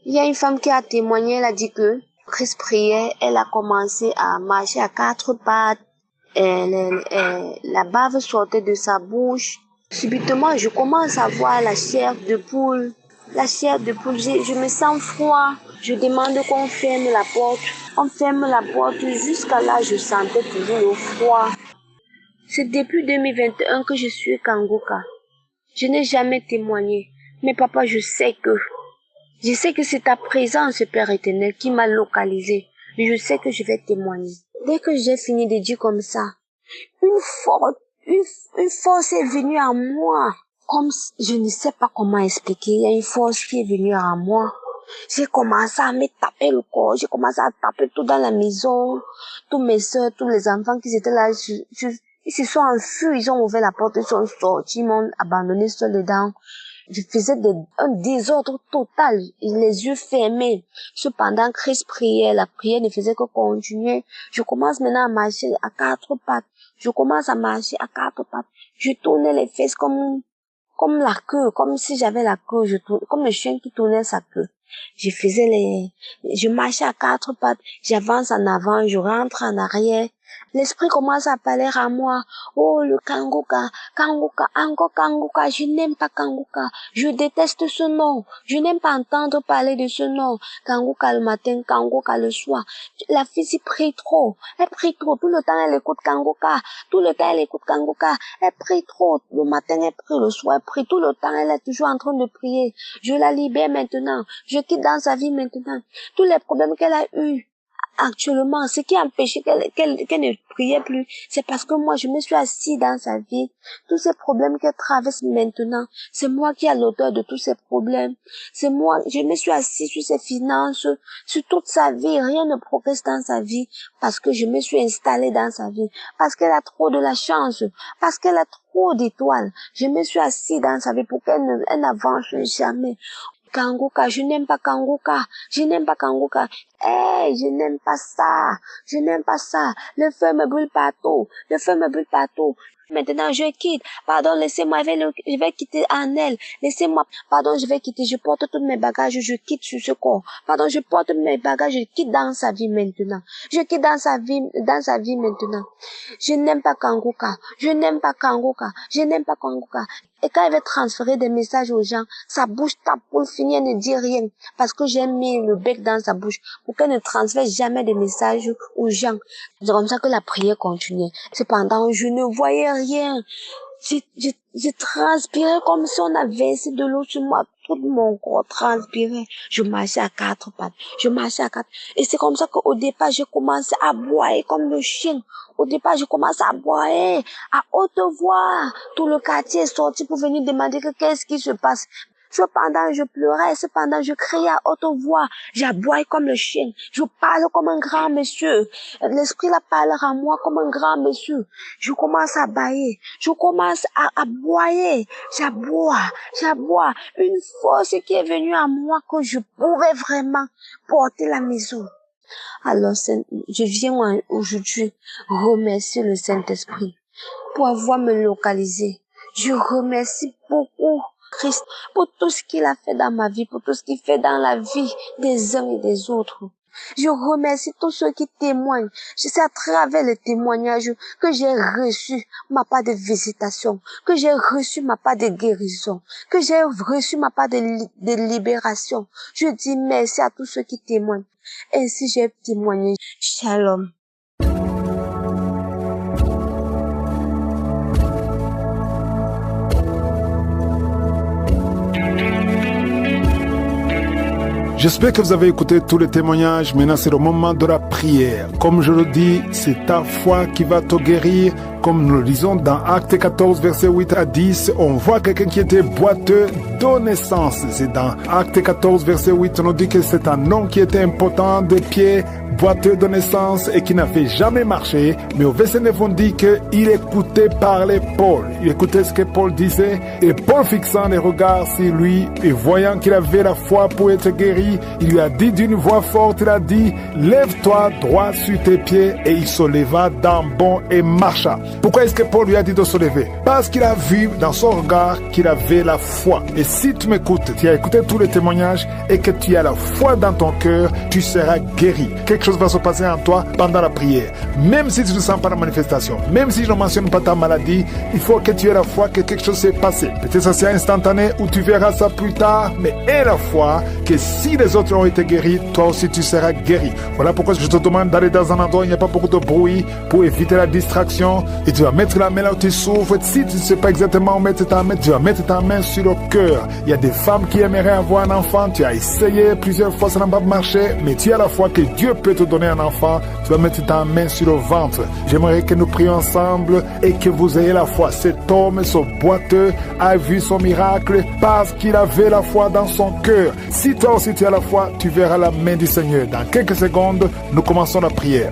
il y a une femme qui a témoigné, elle a dit que Christ priait, elle a commencé à marcher à 4 pattes, la bave sortait de sa bouche. Subitement, je commence à voir la chair de poule. Je me sens froid. Je demande qu'on ferme la porte. On ferme la porte. Jusqu'à là, je sentais toujours le froid. C'est depuis 2021 que je suis Kanguka. Je n'ai jamais témoigné. Mais papa, je sais que c'est ta présence, Père éternel, qui m'a localisé. Je sais que je vais témoigner. Dès que j'ai fini de dire comme ça, une force est venue à moi. Comme je ne sais pas comment expliquer, il y a une force qui est venue à moi. J'ai commencé à me taper le corps, j'ai commencé à taper tout dans la maison, tous mes soeurs, tous les enfants qui étaient là, ils se sont enfuis, ils ont ouvert la porte, ils sont sortis, ils m'ont abandonné seul dedans. Je faisais un désordre total, les yeux fermés. Cependant, Christ priait, la prière ne faisait que continuer. Je commence maintenant à marcher à 4 pattes. Je tournais les fesses comme la queue, comme si j'avais la queue, comme le chien qui tournait sa queue. Je marchais à 4 pattes, j'avance en avant, je rentre en arrière. L'esprit commence à parler à moi. Oh, le Kanguka, encore Kanguka, je n'aime pas Kanguka. Je déteste ce nom. Je n'aime pas entendre parler de ce nom. Kanguka le matin, Kanguka le soir. La fille s'y prie trop. Elle prie trop. Tout le temps, elle écoute Kanguka. Elle prie trop. Le matin, elle prie. Le soir, elle prie. Tout le temps, elle est toujours en train de prier. Je la libère maintenant. Je quitte dans sa vie maintenant. Tous les problèmes qu'elle a eus actuellement, ce qui a empêché qu'elle ne priait plus, c'est parce que moi, je me suis assise dans sa vie. Tous ces problèmes qu'elle traverse maintenant, c'est moi qui ai l'auteur de tous ces problèmes. C'est moi, je me suis assise sur ses finances, sur toute sa vie. Rien ne progresse dans sa vie parce que je me suis installée dans sa vie. Parce qu'elle a trop de la chance. Parce qu'elle a trop d'étoiles. Je me suis assise dans sa vie pour qu'elle n'avance jamais. Kanguka, je n'aime pas Kanguka, je n'aime pas Kanguka. Je n'aime pas ça, je n'aime pas ça. Le feu me brûle partout, le feu me brûle partout. Maintenant, je quitte. Pardon, laissez-moi, je vais quitter Annelle. Laissez-moi. Pardon, je vais quitter. Je porte tous mes bagages, je quitte sur ce corps. Pardon, je porte mes bagages, je quitte dans sa vie maintenant. Je quitte dans sa vie maintenant. Je n'aime pas Kanguka. Je n'aime pas Kanguka. Je n'aime pas Kanguka. Et quand elle veut transférer des messages aux gens, sa bouche tape pour finir, elle ne dit rien. Parce que j'ai mis le bec dans sa bouche pour qu'elle ne transfère jamais de messages aux gens. C'est comme ça que la prière continuait. Cependant, je ne voyais rien. Je transpirais comme si on avait versé de l'eau sur moi. Tout mon corps transpirait. Je marchais à 4 pattes. Et c'est comme ça qu'au départ, j'ai commencé à boiter comme le chien. Au départ, je commençais à boiter à haute voix. Tout le quartier est sorti pour venir demander qu'est-ce qui se passe. Cependant, je pleurais, cependant, je criais à haute voix. J'aboie comme le chien. Je parle comme un grand monsieur. L'esprit là parlera à moi comme un grand monsieur. Je commence à bailler. Je commence à aboyer. J'aboie. Une force qui est venue à moi que je pourrais vraiment porter la maison. Alors, je viens aujourd'hui remercier le Saint-Esprit pour avoir me localisé. Je remercie beaucoup Christ pour tout ce qu'il a fait dans ma vie, pour tout ce qu'il fait dans la vie des uns et des autres. Je remercie tous ceux qui témoignent. C'est à travers les témoignages que j'ai reçu ma part de visitation, que j'ai reçu ma part de guérison, que j'ai reçu ma part de libération. Je dis merci à tous ceux qui témoignent. Ainsi j'ai témoigné. Shalom. J'espère que vous avez écouté tous les témoignages. Maintenant, c'est le moment de la prière. Comme je le dis, c'est ta foi qui va te guérir. Comme nous le disons dans Acte 14, verset 8 à 10, on voit quelqu'un qui était boiteux de naissance. C'est dans Acte 14, verset 8, on nous dit que c'est un homme qui était impotent de pied, boiteux de naissance et qui n'avait jamais marché. Mais au verset 9, on dit qu'il écoutait parler Paul. Il écoutait ce que Paul disait. Et Paul, fixant les regards sur lui et voyant qu'il avait la foi pour être guéri, il lui a dit d'une voix forte, il a dit, lève-toi droit sur tes pieds. Et il se leva d'un bond et marcha. Pourquoi est-ce que Paul lui a dit de se lever? Parce qu'il a vu dans son regard qu'il avait la foi. Et si tu m'écoutes, tu as écouté tous les témoignages et que tu as la foi dans ton cœur, tu seras guéri. Quelque chose va se passer en toi pendant la prière. Même si tu ne sens pas la manifestation, même si je ne mentionne pas ta maladie, il faut que tu aies la foi que quelque chose s'est passé. Peut-être ça c'est instantané ou tu verras ça plus tard, mais aie la foi que si les autres ont été guéris, toi aussi tu seras guéri. Voilà pourquoi je te demande d'aller dans un endroit où il n'y a pas beaucoup de bruit pour éviter la distraction. Et tu vas mettre la main là où tu souffres. Si tu ne sais pas exactement où mettre ta main, tu vas mettre ta main sur le cœur. Il y a des femmes qui aimeraient avoir un enfant. Tu as essayé plusieurs fois, ça n'a pas marché. Mais tu as la foi que Dieu peut te donner un enfant. Tu vas mettre ta main sur le ventre. J'aimerais que nous prions ensemble et que vous ayez la foi. Cet homme, ce boiteux, a vu son miracle parce qu'il avait la foi dans son cœur. Si toi aussi tu as la foi, tu verras la main du Seigneur. Dans quelques secondes, nous commençons la prière.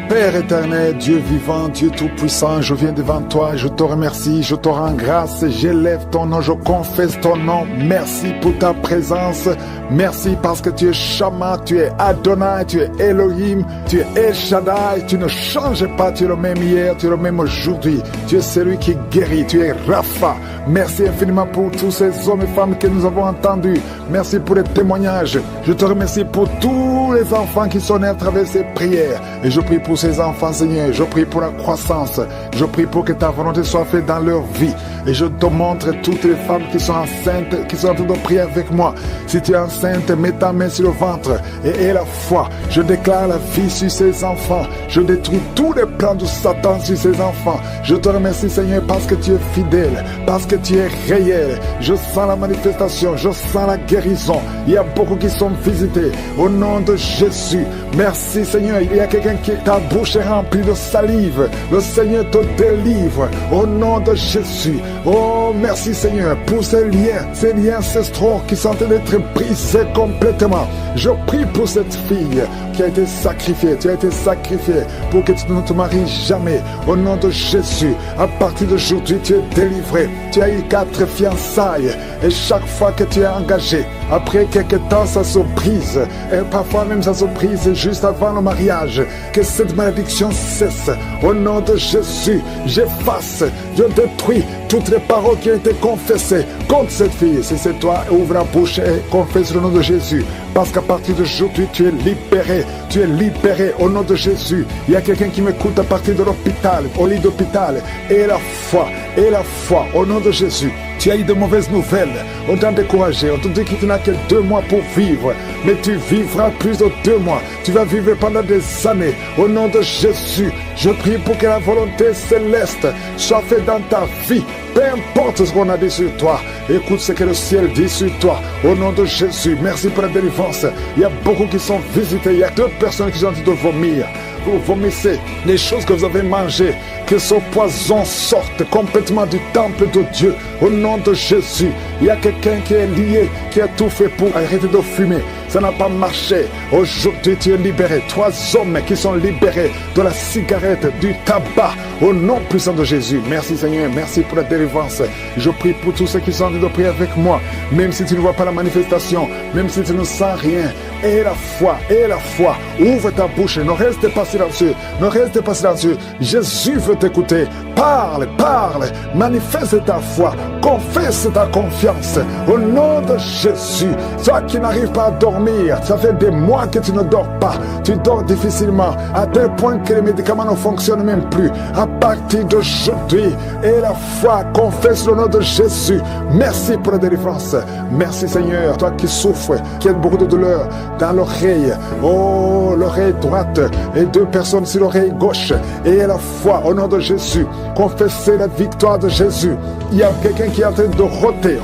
Père éternel, Dieu vivant, Dieu tout-puissant, je viens devant toi, je te remercie, je te rends grâce, j'élève ton nom, je confesse ton nom. Merci pour ta présence, merci parce que tu es Shama, tu es Adonai, tu es Elohim, tu es El Shaddai, tu ne changes pas, tu es le même hier, tu es le même aujourd'hui, tu es celui qui guérit, tu es Rapha. Merci infiniment pour tous ces hommes et femmes que nous avons entendus. Merci pour les témoignages. Je te remercie pour tous les enfants qui sont nés à travers ces prières. Et je prie prie pour ces enfants, Seigneur. Je prie pour la croissance. Je prie pour que ta volonté soit faite dans leur vie. Et je te montre toutes les femmes qui sont enceintes, qui sont en train de prier avec moi. Si tu es enceinte, mets ta main sur le ventre et aie la foi. Je déclare la vie sur ces enfants. Je détruis tous les plans de Satan sur ces enfants. Je te remercie, Seigneur, parce que tu es fidèle, parce que tu es réel. Je sens la manifestation, je sens la guérison. Il y a beaucoup qui sont visités au nom de Jésus. Merci, Seigneur. Il y a quelqu'un qui, ta bouche est remplie de salive. Le Seigneur te délivre au nom de Jésus. Oh, merci, Seigneur, pour ces liens ancestraux qui sont en train d'être brisés complètement. Je prie pour cette fille qui a été sacrifiée. Tu as été sacrifiée pour que tu ne te maries jamais. Au nom de Jésus, à partir d'aujourd'hui, tu es délivré. Tu as eu 4 fiançailles et chaque fois que tu es engagé, après quelques temps, ça se brise. Et parfois même, ça se brise juste avant le mariage. Que cette malédiction cesse. Au nom de Jésus, j'efface, je détruis toutes les paroles qui ont été confessées contre cette fille. Si c'est toi, ouvre la bouche et confesse le nom de Jésus. Parce qu'à partir d'aujourd'hui, tu es libéré. Tu es libéré au nom de Jésus. Il y a quelqu'un qui m'écoute à partir de l'hôpital, au lit d'hôpital. Et la foi, au nom de Jésus. Tu as eu de mauvaises nouvelles. On t'a découragé. On te dit que tu n'as que 2 mois pour vivre. Mais tu vivras plus de 2 mois. Tu vas vivre pendant des années. Au nom de Jésus, je prie pour que la volonté céleste soit faite dans ta vie. Peu importe ce qu'on a dit sur toi. Écoute ce que le ciel dit sur toi. Au nom de Jésus, merci pour la délivrance. Il y a beaucoup qui sont visités. Il y a 2 personnes qui sont en train de vomir. Vous vomissez les choses que vous avez mangées. Que ce poison sorte complètement du temple de Dieu. Au nom de Jésus, il y a quelqu'un qui est lié, qui a tout fait pour arrêter de fumer. Ça n'a pas marché. Aujourd'hui, tu es libéré. 3 hommes qui sont libérés de la cigarette, du tabac. Au nom puissant de Jésus. Merci Seigneur. Merci pour la délivrance. Je prie pour tous ceux qui sont en train de prier avec moi. Même si tu ne vois pas la manifestation, même si tu ne sens rien. Aie la foi, aie la foi. Ouvre ta bouche. Ne reste pas silencieux. Ne reste pas silencieux. Jésus veut t'écouter. Parle, parle. Manifeste ta foi. Confesse ta confiance. Au nom de Jésus. Toi qui n'arrives pas à dormir, ça fait des mois que tu ne dors pas. Tu dors difficilement, à tel point que les médicaments ne fonctionnent même plus. À partir d'aujourd'hui, et la foi, confesse le nom de Jésus. Merci pour la délivrance. Merci Seigneur. Toi qui souffres, qui as beaucoup de douleur dans l'oreille. Oh, l'oreille droite et 2 personnes sur l'oreille gauche. Et la foi au nom de Jésus. Confessez la victoire de Jésus. Il y a quelqu'un qui est en train de roter.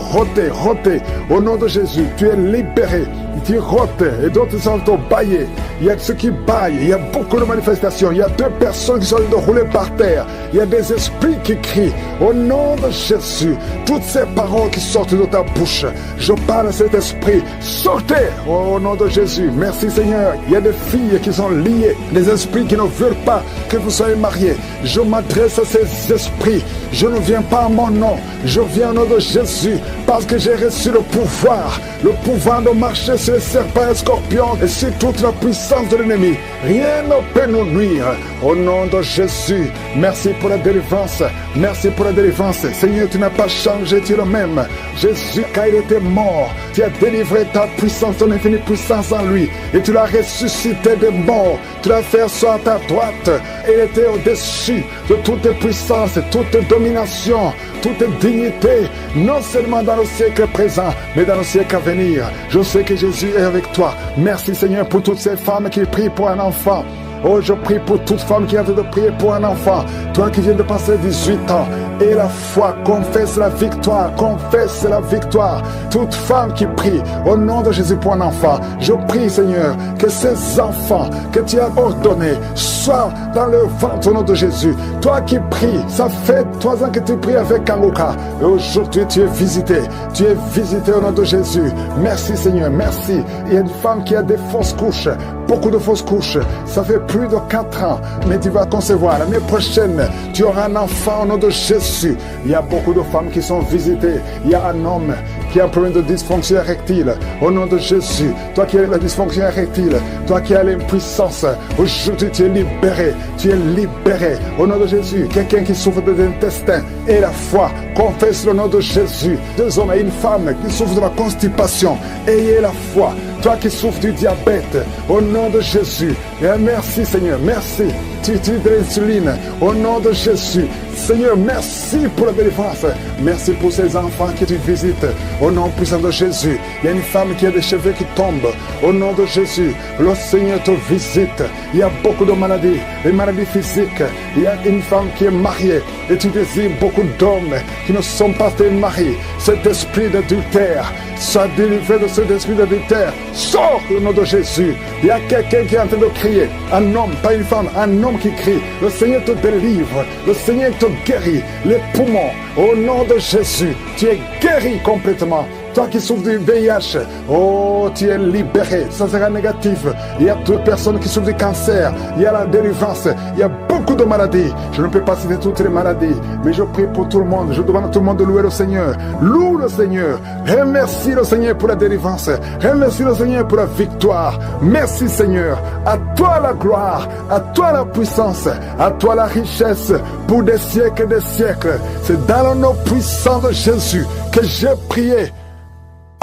Au nom de Jésus, tu es libéré. Tu rotes et d'autres sont au bailler. Il y a ceux qui baillent. Il y a beaucoup de manifestations. Il y a 2 personnes qui sont en train de rouler par terre. Il y a des esprits qui crient. Au nom de Jésus, toutes ces paroles qui sortent de ta bouche, je parle à cet esprit. Sortez au nom de Jésus. Merci Seigneur. Il y a des filles qui sont liées. Des esprits qui ne veulent pas que vous soyez mariés. Je m'adresse à ces esprits. Je ne viens pas à mon nom. Je viens au nom de Jésus parce que j'ai reçu le pouvoir de marcher sur les serpents et les scorpions et sur toute la puissance de l'ennemi. Rien ne peut nous nuire. Au nom de Jésus, merci pour la délivrance. Merci pour la délivrance. Seigneur, tu n'as pas changé, tu es le même. Jésus, quand il était mort, tu as délivré ta puissance, ton infinie puissance en lui. Et tu l'as ressuscité des morts. Tu l'as fait asseoir à ta droite. Et il était au-dessus de toute puissance, toute domination, toute dignité, non seulement dans le siècle présent, mais dans le siècle à venir. Je sais que Jésus est avec toi. Merci Seigneur pour toutes ces femmes qui prient pour un enfant. Oh, je prie pour toute femme qui a envie de prier pour un enfant. Toi qui viens de passer 18 ans. Et la foi, confesse la victoire. Confesse la victoire. Toute femme qui prie au nom de Jésus pour un enfant. Je prie, Seigneur, que ces enfants que tu as ordonnés soient dans le ventre au nom de Jésus. Toi qui pries, ça fait 3 ans que tu pries avec Kanguka. Et aujourd'hui, tu es visité. Tu es visité au nom de Jésus. Merci, Seigneur. Merci. Il y a une femme qui a des fausses couches. Beaucoup de fausses couches. Ça fait plus de 4 ans, mais tu vas concevoir. L'année prochaine, tu auras un enfant au nom de Jésus. Il y a beaucoup de femmes qui sont visitées. Il y a un homme qui a un problème de dysfonction érectile. Au nom de Jésus, toi qui as la dysfonction érectile, toi qui as l'impuissance, aujourd'hui tu es libéré. Tu es libéré. Au nom de Jésus, quelqu'un qui souffre de l'intestin et la foi, confesse le nom de Jésus. 2 hommes et une femme qui souffrent de la constipation. Ayez la foi. Toi qui souffres du diabète, au nom de Jésus. Et merci Seigneur, merci. Tu utilises de l'insuline, au nom de Jésus. Seigneur, merci pour la délivrance. Merci pour ces enfants que tu visites. Au nom puissant de Jésus. Il y a une femme qui a des cheveux qui tombent. Au nom de Jésus, le Seigneur te visite. Il y a beaucoup de maladies, des maladies physiques. Il y a une femme qui est mariée et tu désires beaucoup d'hommes qui ne sont pas tes maris. Cet esprit d'adultère, sois délivré de cet esprit d'adultère. Sors au nom de Jésus. Il y a quelqu'un qui est en train de crier. Un homme, pas une femme, un homme qui crie. Le Seigneur te délivre. Le Seigneur te guérit. Les poumons, au nom de Jésus, tu es guéri complètement. Toi qui souffres du VIH, oh, tu es libéré. Ça sera négatif. Il y a toutes les personnes qui souffrent du cancer. Il y a la délivrance. Il y a beaucoup de maladies. Je ne peux pas citer toutes les maladies, mais je prie pour tout le monde. Je demande à tout le monde de louer le Seigneur. Loue le Seigneur. Remercie le Seigneur pour la délivrance. Remercie le Seigneur pour la victoire. Merci Seigneur. À toi la gloire. À toi la puissance. À toi la richesse pour des siècles et des siècles. C'est dans le nom puissant de Jésus que j'ai prié.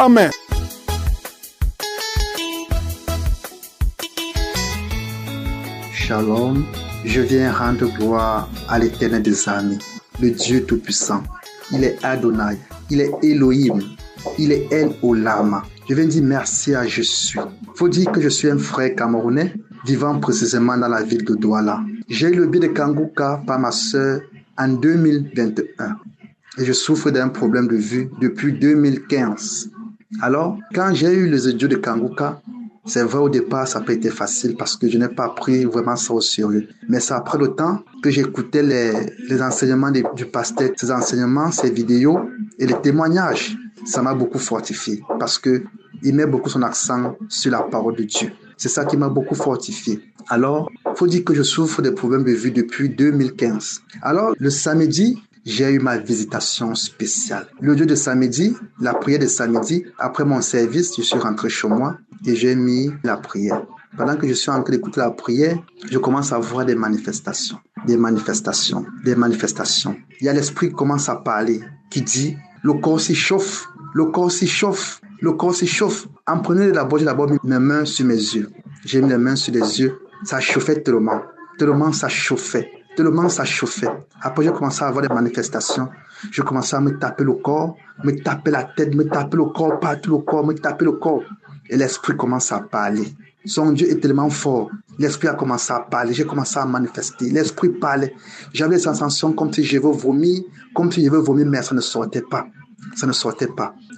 Amen. Shalom, je viens rendre gloire à l'Éternel des armées, le Dieu Tout-Puissant. Il est Adonai, il est Elohim, il est El Olama. Je viens dire merci à Je suis. Faut dire que je suis un frère camerounais vivant précisément dans la ville de Douala. J'ai eu le billet de Kanguka par ma sœur en 2021 et je souffre d'un problème de vue depuis 2015. Alors, quand j'ai eu les audios de Kanguka, c'est vrai au départ, ça n'a pas été facile parce que je n'ai pas pris vraiment ça au sérieux. Mais c'est après le temps que j'écoutais les enseignements du pasteur, ces enseignements, ces vidéos et les témoignages. Ça m'a beaucoup fortifié parce que il met beaucoup son accent sur la parole de Dieu. C'est ça qui m'a beaucoup fortifié. Alors, il faut dire que je souffre de problèmes de vue depuis 2015. Alors, le samedi, j'ai eu ma visitation spéciale. Le jour de samedi, la prière de samedi, après mon service, je suis rentré chez moi et j'ai mis la prière. Pendant que je suis en train d'écouter la prière, je commence à voir des manifestations. Il y a l'esprit qui commence à parler, qui dit, le corps s'échauffe, le corps s'échauffe, le corps s'échauffe. En prenant j'ai d'abord mis mes mains sur mes yeux. J'ai mis les mains sur les yeux. Ça chauffait tellement ça chauffait. Après, j'ai commencé à avoir des manifestations. Je commençais à me taper le corps, me taper la tête, me taper le corps, partout le corps, me taper le corps. Et l'esprit commence à parler. Son Dieu est tellement fort. L'esprit a commencé à parler. J'ai commencé à manifester. L'esprit parlait. J'avais des sensations comme si je veux vomir, mais ça ne sortait pas.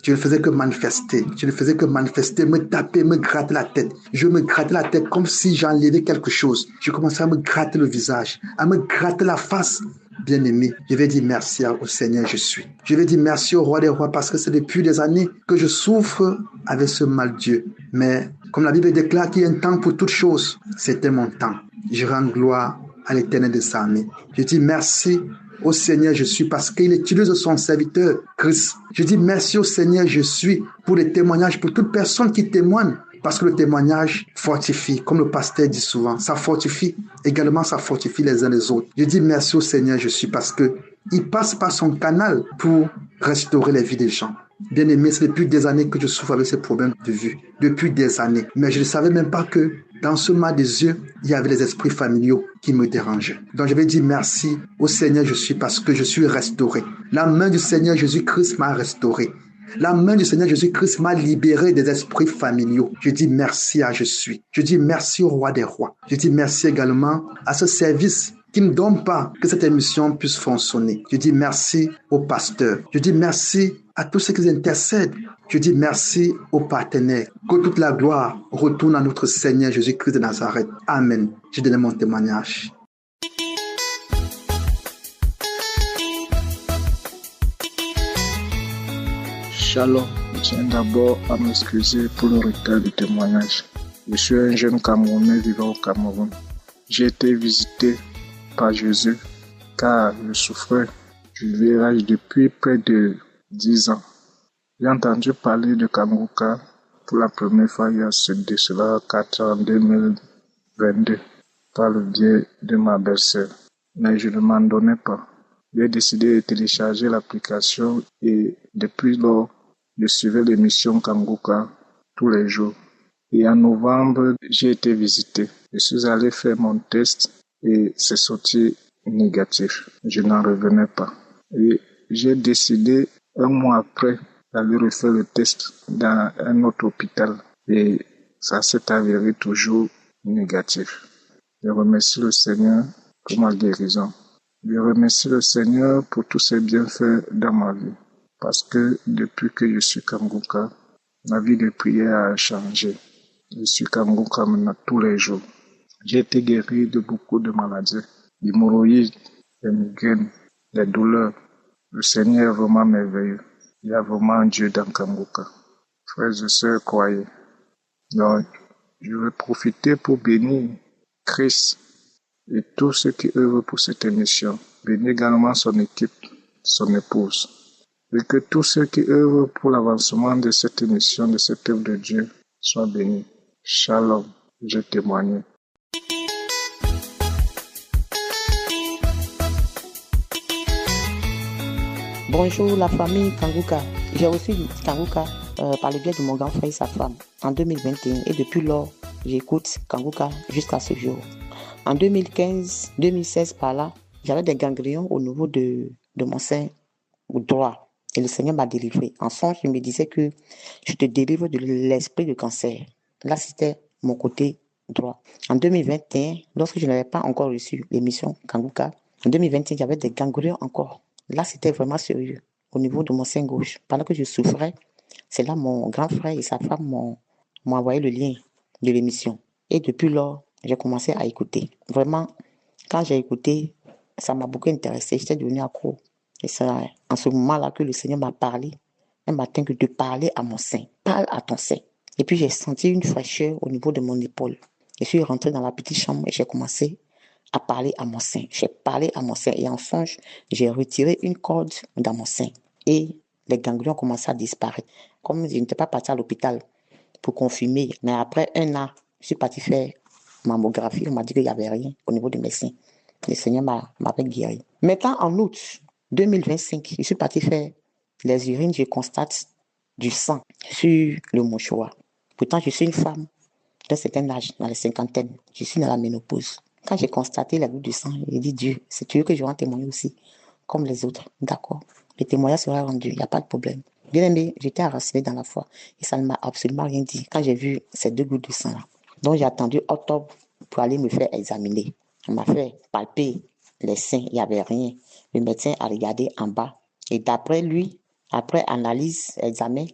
Je ne faisais que manifester, me taper, me gratter la tête. Je me grattais la tête comme si j'enlevais quelque chose. Je commençais à me gratter le visage, à me gratter la face. Bien-aimé, je vais dire merci au Seigneur je suis. Je vais dire merci au Roi des Rois parce que c'est depuis des années que je souffre avec ce mal Dieu. Mais comme la Bible déclare qu'il y a un temps pour toutes choses, c'était mon temps. Je rends gloire à l'Éternel des armées. Je dis merci au Seigneur je suis parce qu'il utilise son serviteur Christ. Je dis merci au Seigneur je suis pour les témoignages, pour toute personne qui témoigne. Parce que le témoignage fortifie, comme le pasteur dit souvent, ça fortifie les uns les autres. Je dis merci au Seigneur je suis parce que il passe par son canal pour restaurer les vies des gens. Bien aimé, c'est depuis des années que je souffre avec ces problèmes de vue. Depuis des années. Mais je ne savais même pas que dans ce mal des yeux, il y avait les esprits familiaux qui me dérangeaient. Donc je vais dire merci au Seigneur je suis parce que je suis restauré. La main du Seigneur Jésus-Christ m'a restauré. La main du Seigneur Jésus-Christ m'a libéré des esprits familiaux. Je dis merci à Je suis. Je dis merci au Roi des Rois. Je dis merci également à ce service qui ne donne pas que cette émission puisse fonctionner. Je dis merci au pasteur. Je dis merci à tous ceux qui intercèdent. Je dis merci aux partenaires. Que toute la gloire retourne à notre Seigneur Jésus-Christ de Nazareth. Amen. J'ai donné mon témoignage. Shalom, je tiens d'abord à m'excuser pour le retard du témoignage. Je suis un jeune Camerounais vivant au Cameroun. J'ai été visité par Jésus car je souffrais du VIH depuis près de 10 ans. J'ai entendu parler de Kanguka pour la première fois il y a de cela 4 ans en 2022 par le biais de ma belle-sœur. Mais je ne m'en donnais pas. J'ai décidé de télécharger l'application et depuis lors, je suivais l'émission Kanguka tous les jours. Et en novembre, j'ai été visité. Je suis allé faire mon test et c'est sorti négatif. Je n'en revenais pas. Et j'ai décidé un mois après d'aller refaire le test dans un autre hôpital. Et ça s'est avéré toujours négatif. Je remercie le Seigneur pour ma guérison. Je remercie le Seigneur pour tous ses bienfaits dans ma vie. Parce que depuis que je suis Kanguka, ma vie de prière a changé. Je suis Kanguka maintenant tous les jours. J'ai été guéri de beaucoup de maladies, d'hémorroïdes, des migraines, des douleurs. Le Seigneur est vraiment merveilleux. Il y a vraiment un Dieu dans Kanguka. Frères et sœurs, croyez. Donc, je vais profiter pour bénir Christ et tous ceux qui œuvrent pour cette émission. Bénir également son équipe, son épouse. Et que tous ceux qui œuvrent pour l'avancement de cette émission, de cette œuvre de Dieu, soient bénis. Shalom, je témoigne. Bonjour la famille Kanguka. J'ai reçu Kanguka par le biais de mon grand frère et sa femme en 2021 et depuis lors, j'écoute Kanguka jusqu'à ce jour. En 2015-2016 par là, j'avais des ganglions au niveau de mon sein droit et le Seigneur m'a délivré. En songe, il me disait que je te délivre de l'esprit de cancer. Là, c'était mon côté droit. En 2021, lorsque je n'avais pas encore reçu l'émission Kanguka, en 2021, j'avais des ganglions encore. Là, c'était vraiment sérieux au niveau de mon sein gauche. Pendant que je souffrais, c'est là mon grand frère et sa femme m'ont envoyé le lien de l'émission. Et depuis lors, j'ai commencé à écouter. Vraiment, quand j'ai écouté, ça m'a beaucoup intéressé. J'étais devenue accro. Et c'est en ce moment-là que le Seigneur m'a parlé un matin que de parler à mon sein. Parle à ton sein. Et puis, j'ai senti une fraîcheur au niveau de mon épaule. Je suis rentrée dans la petite chambre et j'ai commencé à parler à mon sein. J'ai parlé à mon sein et en songe, j'ai retiré une corde dans mon sein et les ganglions ont commencé à disparaître. Comme je n'étais pas partie à l'hôpital pour confirmer, mais après un an, je suis partie faire mammographie, on m'a dit qu'il n'y avait rien au niveau de mes seins. Le Seigneur m'avait guéri. Maintenant, en août 2025, je suis partie faire les urines, je constate du sang sur le mouchoir. Pourtant, je suis une femme d'un certain âge, dans les cinquantaines. Je suis dans la ménopause. Quand j'ai constaté la goutte de sang, j'ai dit Dieu, c'est tu veux que je rende témoigner aussi, comme les autres. D'accord. Le témoignage sera rendu, il n'y a pas de problème. Bien aimé, j'étais enracinée dans la foi et ça ne m'a absolument rien dit quand j'ai vu ces 2 gouttes de sang-là. Donc j'ai attendu octobre pour aller me faire examiner. On m'a fait palper les seins, il n'y avait rien. Le médecin a regardé en bas et d'après lui, après analyse, examen,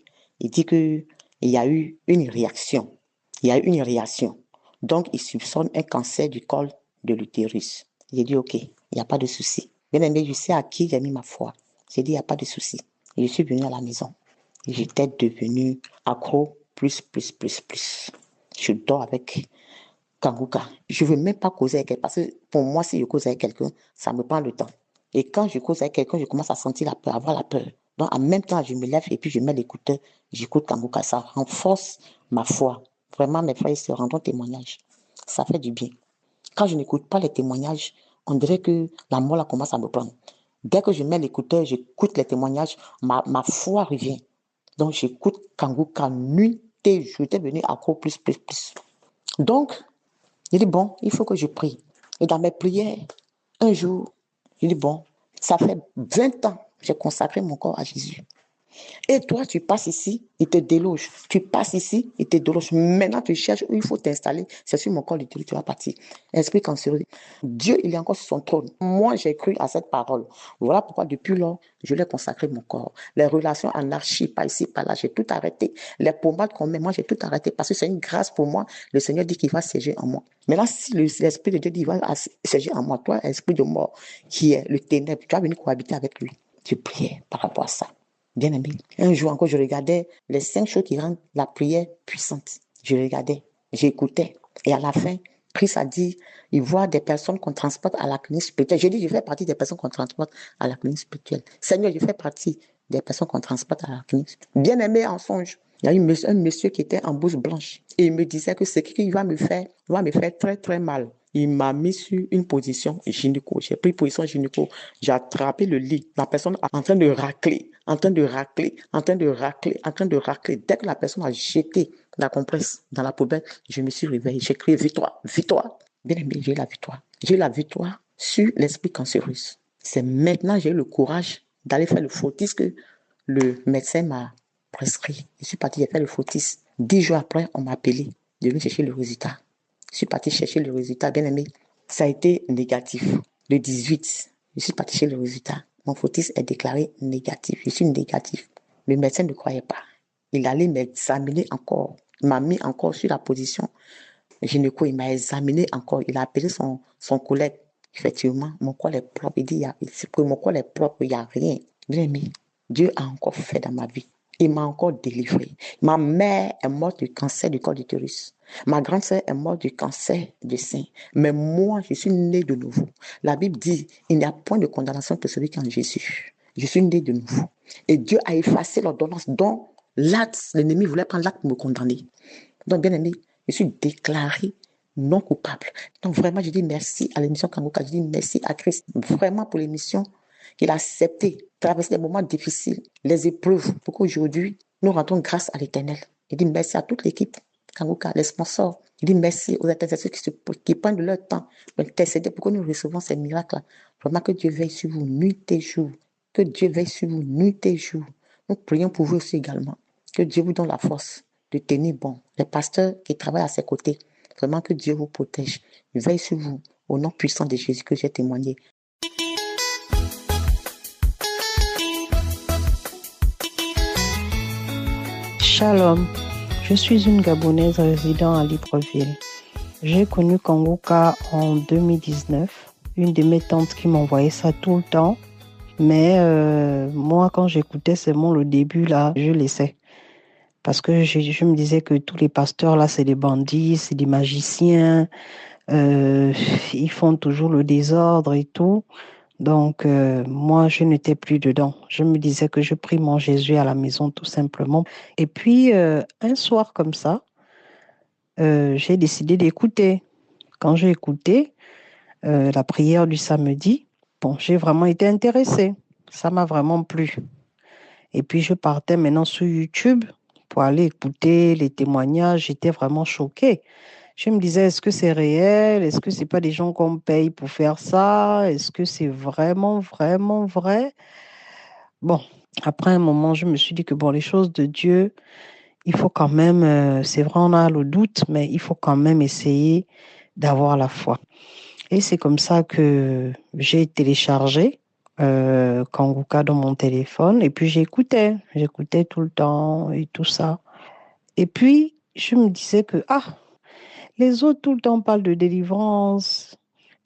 il dit qu'il y a eu une réaction. Il y a eu une réaction. Donc, il soupçonne un cancer du col de l'utérus. J'ai dit, OK, il n'y a pas de souci. Bien aimé, je sais à qui j'ai mis ma foi. J'ai dit, il n'y a pas de souci. Et je suis venue à la maison. Et j'étais devenue accro, plus. Je dors avec Kanguka. Je ne veux même pas causer avec elle, parce que pour moi, si je cause avec quelqu'un, ça me prend le temps. Et quand je cause avec quelqu'un, je commence à sentir la peur, avoir la peur. Donc, en même temps, je me lève et puis je mets l'écouteur, j'écoute Kanguka. Ça renforce ma foi. Vraiment, mes frères se rendront témoignage. Ça fait du bien. Quand je n'écoute pas les témoignages, on dirait que la mort là commence à me prendre. Dès que je mets l'écouteur, j'écoute les témoignages, ma foi revient. Donc, j'écoute Kanguka nuit et jour. J'étais venu accro plus. Donc, j'ai dit, bon, il faut que je prie. Et dans mes prières, un jour, j'ai dit, bon, ça fait 20 ans que j'ai consacré mon corps à Jésus. Et toi, tu passes ici, il te déloge. Tu passes ici, il te déloge. Maintenant, tu cherches où il faut t'installer. C'est sur mon corps, tu vas partir. Esprit cancéreux. Dieu, il est encore sur son trône. Moi, j'ai cru à cette parole. Voilà pourquoi, depuis lors, je l'ai consacré mon corps. Les relations anarchiques, par ici, par là, j'ai tout arrêté. Les pommades qu'on met, moi, j'ai tout arrêté. Parce que c'est une grâce pour moi. Le Seigneur dit qu'il va siéger en moi. Maintenant, si l'Esprit de Dieu dit qu'il va siéger en moi, toi, esprit de mort, qui est le ténèbre, tu vas venir cohabiter avec lui. Tu priais par rapport à ça. Bien aimé. Un jour encore, je regardais les 5 choses qui rendent la prière puissante. Je regardais, j'écoutais. Et à la fin, Christ a dit, il voit des personnes qu'on transporte à la clinique spirituelle. J'ai dit, je fais partie des personnes qu'on transporte à la clinique spirituelle. Seigneur, je fais partie des personnes qu'on transporte à la clinique. Bien aimé en songe. Il y a eu un monsieur qui était en blouse blanche. Et il me disait que ce qu'il va me faire très mal. Il m'a mis sur une position gynéco. J'ai pris position gynéco. J'ai attrapé le lit. La personne est en train de racler. Dès que la personne a jeté la compresse dans la poubelle. Je me suis réveillée, j'ai crié victoire, victoire. Bien aimé, j'ai eu la victoire. J'ai eu la victoire sur l'esprit cancéreux. C'est maintenant que j'ai eu le courage d'aller faire le fortis que le médecin m'a prescrit. Je suis partie faire le fortis. 10 jours après, on m'a appelé de venir chercher le résultat. Je suis partie chercher le résultat, bien aimé. Ça a été négatif. Le 18, je suis partie chercher le résultat. Mon fortis est déclaré négatif. Je suis négatif. Le médecin ne croyait pas. Il allait m'examiner encore. Il m'a mis encore sur la position gynéco. Il m'a examiné encore. Il a appelé son collègue. Effectivement, mon col est propre. Il dit, mon col est propre, il n'y a rien. Bien aimé, Dieu a encore fait dans ma vie. Il m'a encore délivré. Ma mère est morte du cancer du col d'utérus. Ma grande sœur est morte du cancer du sein. Mais moi, je suis née de nouveau. La Bible dit, il n'y a point de condamnation pour celui qui est en Jésus. Je suis née de nouveau. Et Dieu a effacé l'ordonnance dont l'ennemi voulait prendre l'acte pour me condamner. Donc, bien aimé, je suis déclarée non coupable. Donc, vraiment, je dis merci à l'émission Kanguka. Je dis merci à Christ, vraiment, pour l'émission qu'il a accepté, traverser des moments difficiles, les épreuves, pour qu'aujourd'hui, nous rendons grâce à l'Éternel. Je dis merci à toute l'équipe Kanguka, les sponsors. Je dis merci aux intercesseurs qui prennent de leur temps pour intercéder pour que nous recevons ces miracles-là. Vraiment, que Dieu veille sur vous nuit et jour. Que Dieu veille sur vous nuit et jour. Nous prions pour vous aussi également. Que Dieu vous donne la force de tenir bon. Les pasteurs qui travaillent à ses côtés, vraiment que Dieu vous protège. Veille sur vous. Au nom puissant de Jésus que j'ai témoigné. Shalom, je suis une Gabonaise résidant à Libreville. J'ai connu Kanguka en 2019. Une de mes tantes qui m'envoyait ça tout le temps. Mais moi, quand j'écoutais seulement le début, là, je laissais. Parce que je me disais que tous les pasteurs, là, c'est des bandits, c'est des magiciens. Ils font toujours le désordre et tout. Donc, moi, je n'étais plus dedans. Je me disais que je prie mon Jésus à la maison, tout simplement. Et puis, un soir comme ça, j'ai décidé d'écouter. Quand j'ai écouté la prière du samedi, bon, j'ai vraiment été intéressée. Ça m'a vraiment plu. Et puis, je partais maintenant sur YouTube pour aller écouter les témoignages. J'étais vraiment choquée. Je me disais, est-ce que c'est réel? Est-ce que c'est pas des gens qu'on paye pour faire ça? Est-ce que c'est vraiment, vraiment vrai? Bon, après un moment, je me suis dit que bon, les choses de Dieu, il faut quand même, c'est vrai, on a le doute, mais il faut quand même essayer d'avoir la foi. Et c'est comme ça que j'ai téléchargé Kanguka dans mon téléphone et puis j'écoutais tout le temps et tout ça. Et puis, je me disais que, les autres tout le temps parlent de délivrance.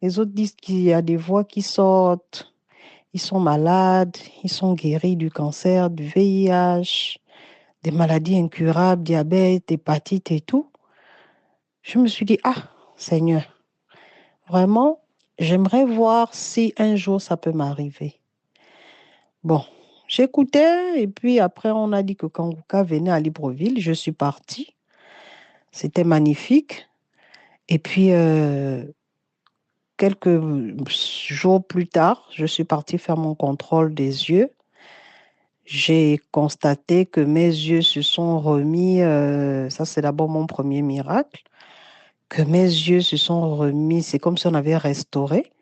Les autres disent qu'il y a des voix qui sortent. Ils sont malades, ils sont guéris du cancer, du VIH, des maladies incurables, diabète, hépatite et tout. Je me suis dit, Seigneur, vraiment, j'aimerais voir si un jour ça peut m'arriver. Bon, j'écoutais et puis après on a dit que Kanguka venait à Libreville. Je suis partie. C'était magnifique. Et puis, quelques jours plus tard, je suis partie faire mon contrôle des yeux. J'ai constaté que mes yeux se sont remis, ça c'est d'abord mon premier miracle, que mes yeux se sont remis, c'est comme si on avait restauré,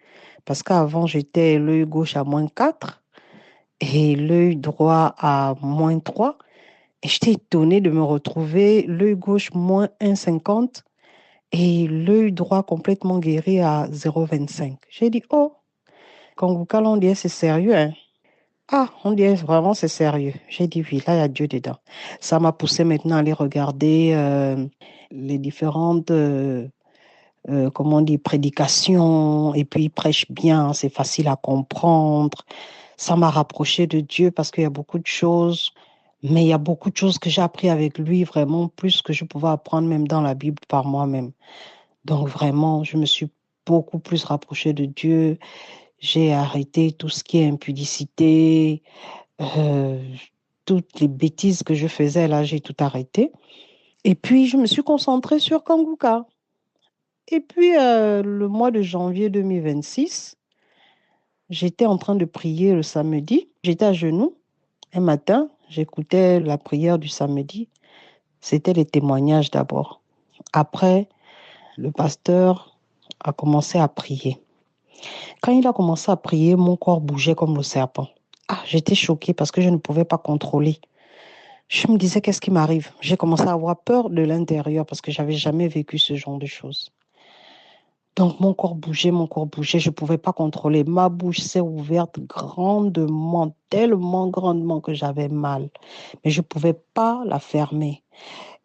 parce qu'avant j'étais l'œil gauche à -4 et l'œil droit à -3. Et j'étais étonnée de me retrouver l'œil gauche -1,50 et l'œil droit complètement guéri à 0,25. J'ai dit, Kanguka, on dit c'est sérieux, hein? On dit vraiment c'est sérieux. J'ai dit, oui, là, il y a Dieu dedans. Ça m'a poussé maintenant à aller regarder les différentes, prédications, et puis il prêche bien, c'est facile à comprendre. Ça m'a rapproché de Dieu parce qu'il y a beaucoup de choses, mais il y a beaucoup de choses que j'ai appris avec lui, vraiment plus que je pouvais apprendre même dans la Bible par moi-même. Donc vraiment, je me suis beaucoup plus rapprochée de Dieu. J'ai arrêté tout ce qui est impudicité, toutes les bêtises que je faisais, là, j'ai tout arrêté. Et puis, je me suis concentrée sur Kanguka. Et puis, le mois de janvier 2026, j'étais en train de prier le samedi. J'étais à genoux. Un matin, j'écoutais la prière du samedi. C'était les témoignages d'abord. Après, le pasteur a commencé à prier. Quand il a commencé à prier, mon corps bougeait comme le serpent. J'étais choquée parce que je ne pouvais pas contrôler. Je me disais, qu'est-ce qui m'arrive? J'ai commencé à avoir peur de l'intérieur parce que je n'avais jamais vécu ce genre de choses. Donc, mon corps bougeait, je ne pouvais pas contrôler. Ma bouche s'est ouverte grandement, tellement grandement que j'avais mal. Mais je ne pouvais pas la fermer.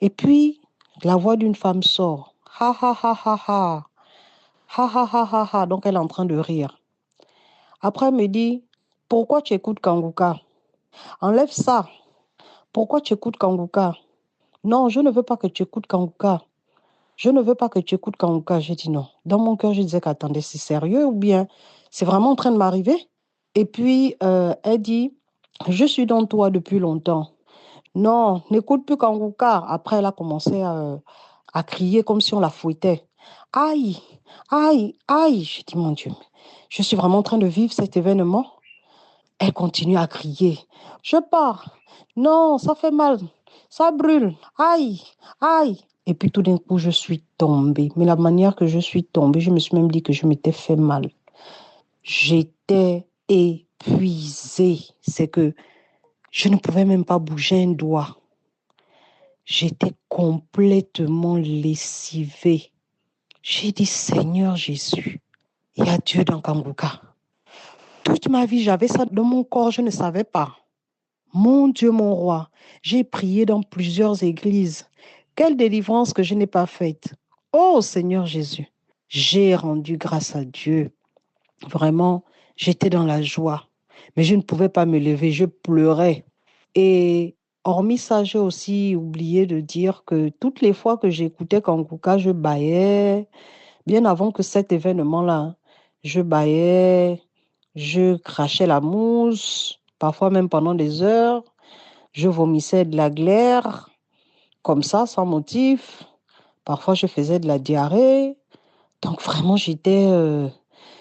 Et puis, la voix d'une femme sort. Ha, ha, ha, ha, ha. Ha, ha, ha, ha, ha. Donc, elle est en train de rire. Après, elle me dit, pourquoi tu écoutes Kanguka? Enlève ça. Pourquoi tu écoutes Kanguka? Non, je ne veux pas que tu écoutes Kanguka. Je ne veux pas que tu écoutes Kanguka. J'ai dit non. Dans mon cœur, je disais qu'attendez, c'est sérieux ou bien c'est vraiment en train de m'arriver? Et puis, elle dit, je suis dans toi depuis longtemps. Non, n'écoute plus Kanguka. Après, elle a commencé à crier comme si on la fouettait. Aïe, aïe, aïe. J'ai dit, mon Dieu, je suis vraiment en train de vivre cet événement. Elle continue à crier. Je pars. Non, ça fait mal. Ça brûle. Aïe, aïe. Et puis tout d'un coup, je suis tombée. Mais la manière que je suis tombée, je me suis même dit que je m'étais fait mal. J'étais épuisée. C'est que je ne pouvais même pas bouger un doigt. J'étais complètement lessivée. J'ai dit, Seigneur Jésus, il y a Dieu dans Kanguka. Toute ma vie, j'avais ça dans mon corps, je ne savais pas. Mon Dieu, mon roi, j'ai prié dans plusieurs églises. Quelle délivrance que je n'ai pas faite. Oh Seigneur Jésus, j'ai rendu grâce à Dieu. Vraiment, j'étais dans la joie. Mais je ne pouvais pas me lever, je pleurais. Et hormis ça, j'ai aussi oublié de dire que toutes les fois que j'écoutais Kanguka, je bâillais. Bien avant que cet événement-là, je bâillais, je crachais la mousse, parfois même pendant des heures. Je vomissais de la glaire, comme ça, sans motif. Parfois, je faisais de la diarrhée. Donc, vraiment, j'étais...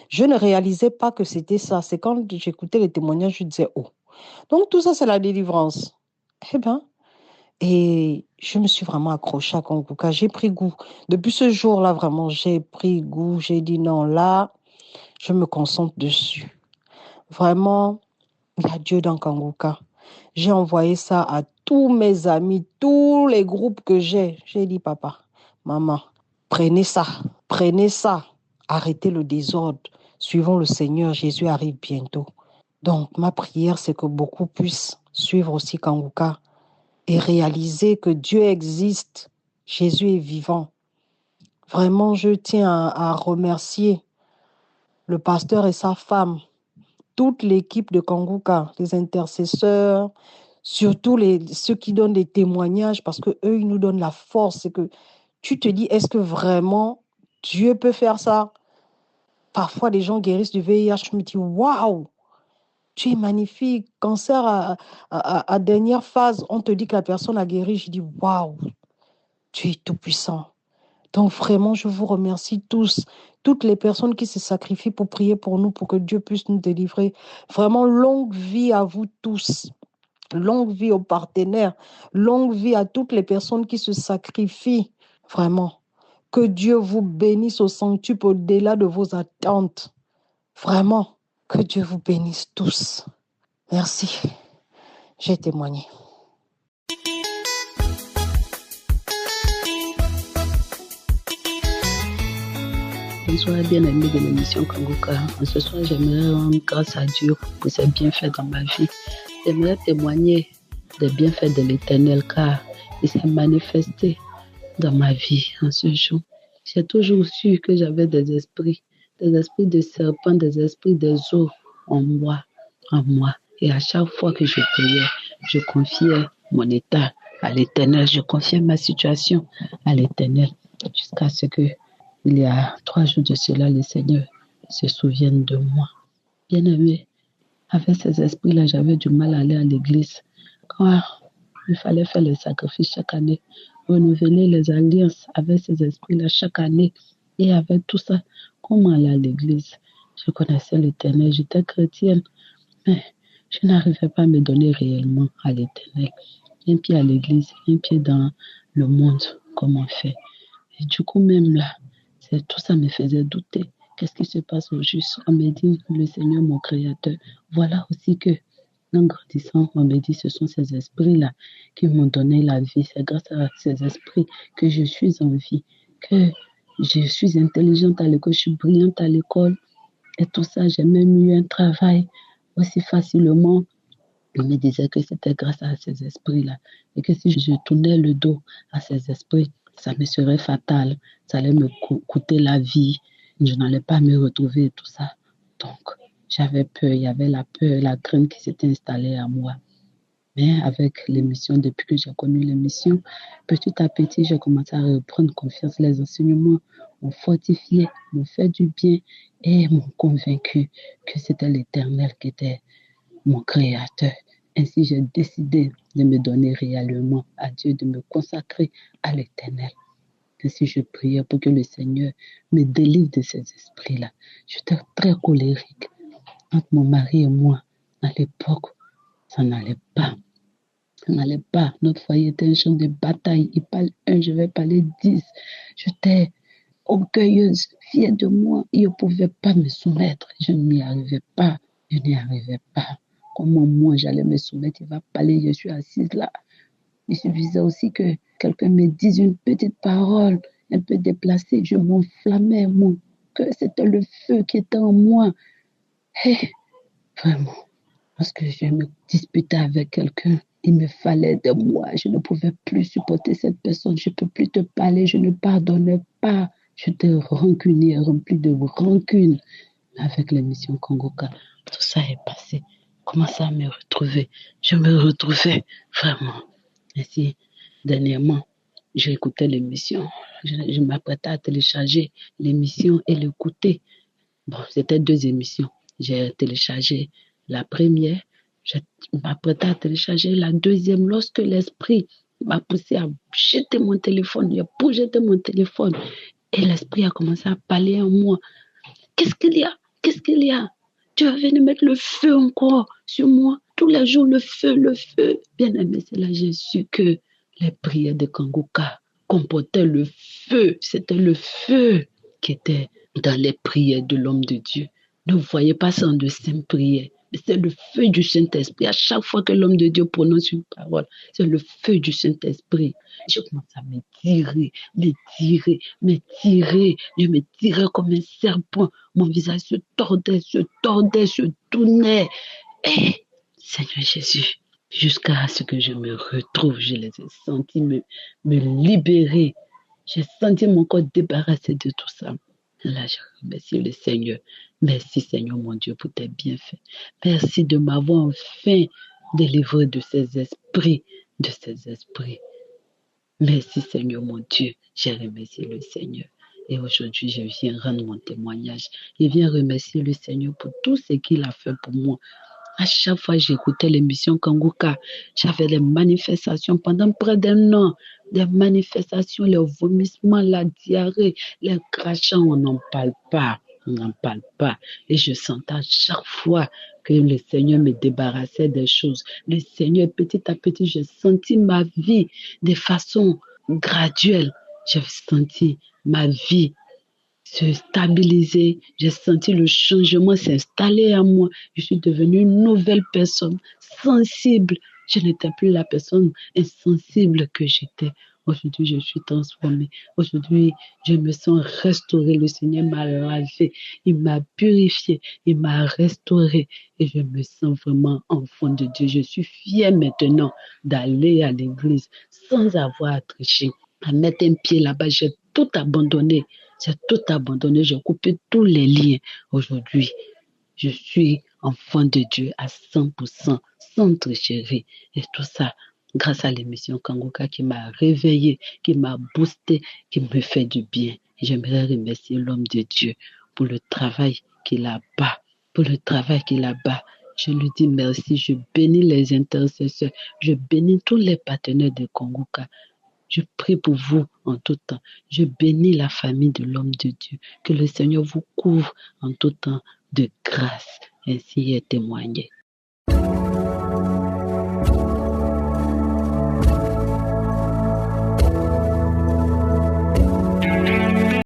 Je ne réalisais pas que c'était ça. C'est quand j'écoutais les témoignages, je disais, oh. Donc, tout ça, c'est la délivrance. Eh bien, et je me suis vraiment accrochée à Kanguka. J'ai pris goût. Depuis ce jour-là, vraiment, j'ai pris goût. J'ai dit, non, là, je me concentre dessus. Vraiment, il y a Dieu dans Kanguka. J'ai envoyé ça à tous mes amis, tous les groupes que j'ai. J'ai dit, papa, maman, prenez ça, arrêtez le désordre, suivons le Seigneur, Jésus arrive bientôt. Donc, ma prière, c'est que beaucoup puissent suivre aussi Kanguka et réaliser que Dieu existe, Jésus est vivant. Vraiment, je tiens à remercier le pasteur et sa femme, toute l'équipe de Kanguka, les intercesseurs, surtout ceux qui donnent des témoignages, parce qu'eux, ils nous donnent la force. C'est que tu te dis, est-ce que vraiment Dieu peut faire ça? Parfois, les gens guérissent du VIH. Je me dis, waouh, tu es magnifique. Cancer à dernière phase, on te dit que la personne a guéri. Je dis, waouh, tu es tout puissant. Donc vraiment, je vous remercie tous, toutes les personnes qui se sacrifient pour prier pour nous, pour que Dieu puisse nous délivrer. Vraiment, longue vie à vous tous. Longue vie aux partenaires. Longue vie à toutes les personnes qui se sacrifient. Vraiment. Que Dieu vous bénisse au centuple au-delà de vos attentes. Vraiment. Que Dieu vous bénisse tous. Merci. J'ai témoigné. Bonsoir, bien-aimés de l'émission Kanguka. Ce soir, j'aimerais rendre grâce à Dieu pour ses bienfaits dans ma vie. J'aimerais témoigner des bienfaits de l'Éternel car il s'est manifesté dans ma vie en ce jour. J'ai toujours su que j'avais des esprits de serpents, des esprits des eaux en moi. Et à chaque fois que je priais, je confiais mon état à l'Éternel, je confiais ma situation à l'Éternel jusqu'à ce que il y a 3 jours de cela, le Seigneur se souvienne de moi. Bien-aimé, avec ces esprits-là, j'avais du mal à aller à l'église. Quand il fallait faire les sacrifices chaque année, renouveler les alliances avec ces esprits-là chaque année. Et avec tout ça, comment aller à l'église? Je connaissais l'Éternel, j'étais chrétienne, mais je n'arrivais pas à me donner réellement à l'Éternel. Un pied à l'église, un pied dans le monde comme on fait. Et du coup, même là, tout ça me faisait douter. Qu'est-ce qui se passe au juste? On me dit, le Seigneur, mon Créateur. Voilà aussi que, en grandissant, on me dit, ce sont ces esprits-là qui m'ont donné la vie. C'est grâce à ces esprits que je suis en vie, que je suis intelligente à l'école, je suis brillante à l'école. Et tout ça, j'ai même eu un travail aussi facilement. On me disait que c'était grâce à ces esprits-là. Et que si je tournais le dos à ces esprits, ça me serait fatal. Ça allait me coûter la vie. Je n'allais pas me retrouver et tout ça. Donc, j'avais peur. Il y avait la peur, la crainte qui s'était installée à moi. Mais avec l'émission, depuis que j'ai connu l'émission, petit à petit, j'ai commencé à reprendre confiance. Les enseignements m'ont fortifié, m'ont fait du bien et m'ont convaincu que c'était l'Éternel qui était mon Créateur. Ainsi, j'ai décidé de me donner réellement à Dieu, de me consacrer à l'Éternel. Ainsi, je priais pour que le Seigneur me délivre de ces esprits-là. J'étais très colérique. Entre mon mari et moi, à l'époque, ça n'allait pas. Ça n'allait pas. Notre foyer était un champ de bataille. Il parle 1, je vais parler 10. J'étais orgueilleuse, fière de moi. Il ne pouvait pas me soumettre. Je n'y arrivais pas. Je n'y arrivais pas. Comment moi j'allais me soumettre? Il va parler, je suis assise là. Il suffisait aussi que quelqu'un me dise une petite parole un peu déplacée. Je m'enflammais, mon cœur, c'était le feu qui était en moi. Et vraiment, lorsque je me disputais avec quelqu'un, il me fallait de moi. Je ne pouvais plus supporter cette personne. Je ne peux plus te parler. Je ne pardonnais pas. J'étais rancunière, remplie de rancune. Avec l'émission Kongoka, tout ça est passé. Commençais à me retrouver. Je me retrouvais vraiment. Ainsi, dernièrement, j'ai écouté l'émission. Je m'apprêtais à télécharger l'émission et l'écouter. Bon, c'était 2 émissions. J'ai téléchargé la première. Je m'apprêtais à télécharger la deuxième. Lorsque l'esprit m'a poussé à jeter mon téléphone, il a jeté mon téléphone. Et l'esprit a commencé à parler en moi. Qu'est-ce qu'il y a? Qu'est-ce qu'il y a? Tu vas venir mettre le feu encore sur moi. Tous les jours, le feu, le feu. Bien aimé, c'est là que j'ai su que les prières de Kongoka comportaient le feu. C'était le feu qui était dans les prières de l'homme de Dieu. Ne voyez pas ça en de simples prières. C'est le feu du Saint-Esprit. À chaque fois que l'homme de Dieu prononce une parole, c'est le feu du Saint-Esprit. Je commence à me tirer. Je me tirais comme un serpent. Mon visage se tordait, se tournait. Et Seigneur Jésus, jusqu'à ce que je me retrouve, je les ai sentis me libérer. J'ai senti mon corps débarrassé de tout ça. Là, je remercie le Seigneur. Merci Seigneur mon Dieu pour tes bienfaits. Merci de m'avoir enfin délivré de ces esprits. Merci Seigneur mon Dieu. J'ai remercié le Seigneur. Et aujourd'hui, je viens rendre mon témoignage. Je viens remercier le Seigneur pour tout ce qu'il a fait pour moi. À chaque fois que j'écoutais l'émission Kongoka, j'avais des manifestations pendant près d'1 an. Des manifestations, les vomissements, la diarrhée, les crachats, on n'en parle pas. Et je sentais à chaque fois que le Seigneur me débarrassait des choses. Le Seigneur, petit à petit, j'ai senti ma vie de façon graduelle. J'ai senti ma vie se stabiliser. J'ai senti le changement s'installer en moi. Je suis devenue une nouvelle personne, sensible. Je n'étais plus la personne insensible que j'étais. Aujourd'hui, je suis transformée. Aujourd'hui, je me sens restaurée. Le Seigneur m'a lavé. Il m'a purifiée. Il m'a restaurée. Et je me sens vraiment enfant de Dieu. Je suis fière maintenant d'aller à l'église sans avoir à tricher, à mettre un pied là-bas. J'ai tout abandonné. J'ai coupé tous les liens. Aujourd'hui, je suis enfant de Dieu à 100%, sans tricherie. Et tout ça, grâce à l'émission Kongoka qui m'a réveillée, qui m'a boosté, qui me fait du bien. J'aimerais remercier l'homme de Dieu pour le travail qu'il a bas. Je lui dis merci. Je bénis les intercesseurs. Je bénis tous les partenaires de Kongoka. Je prie pour vous en tout temps. Je bénis la famille de l'homme de Dieu. Que le Seigneur vous couvre en tout temps de grâce. Ainsi est témoigné.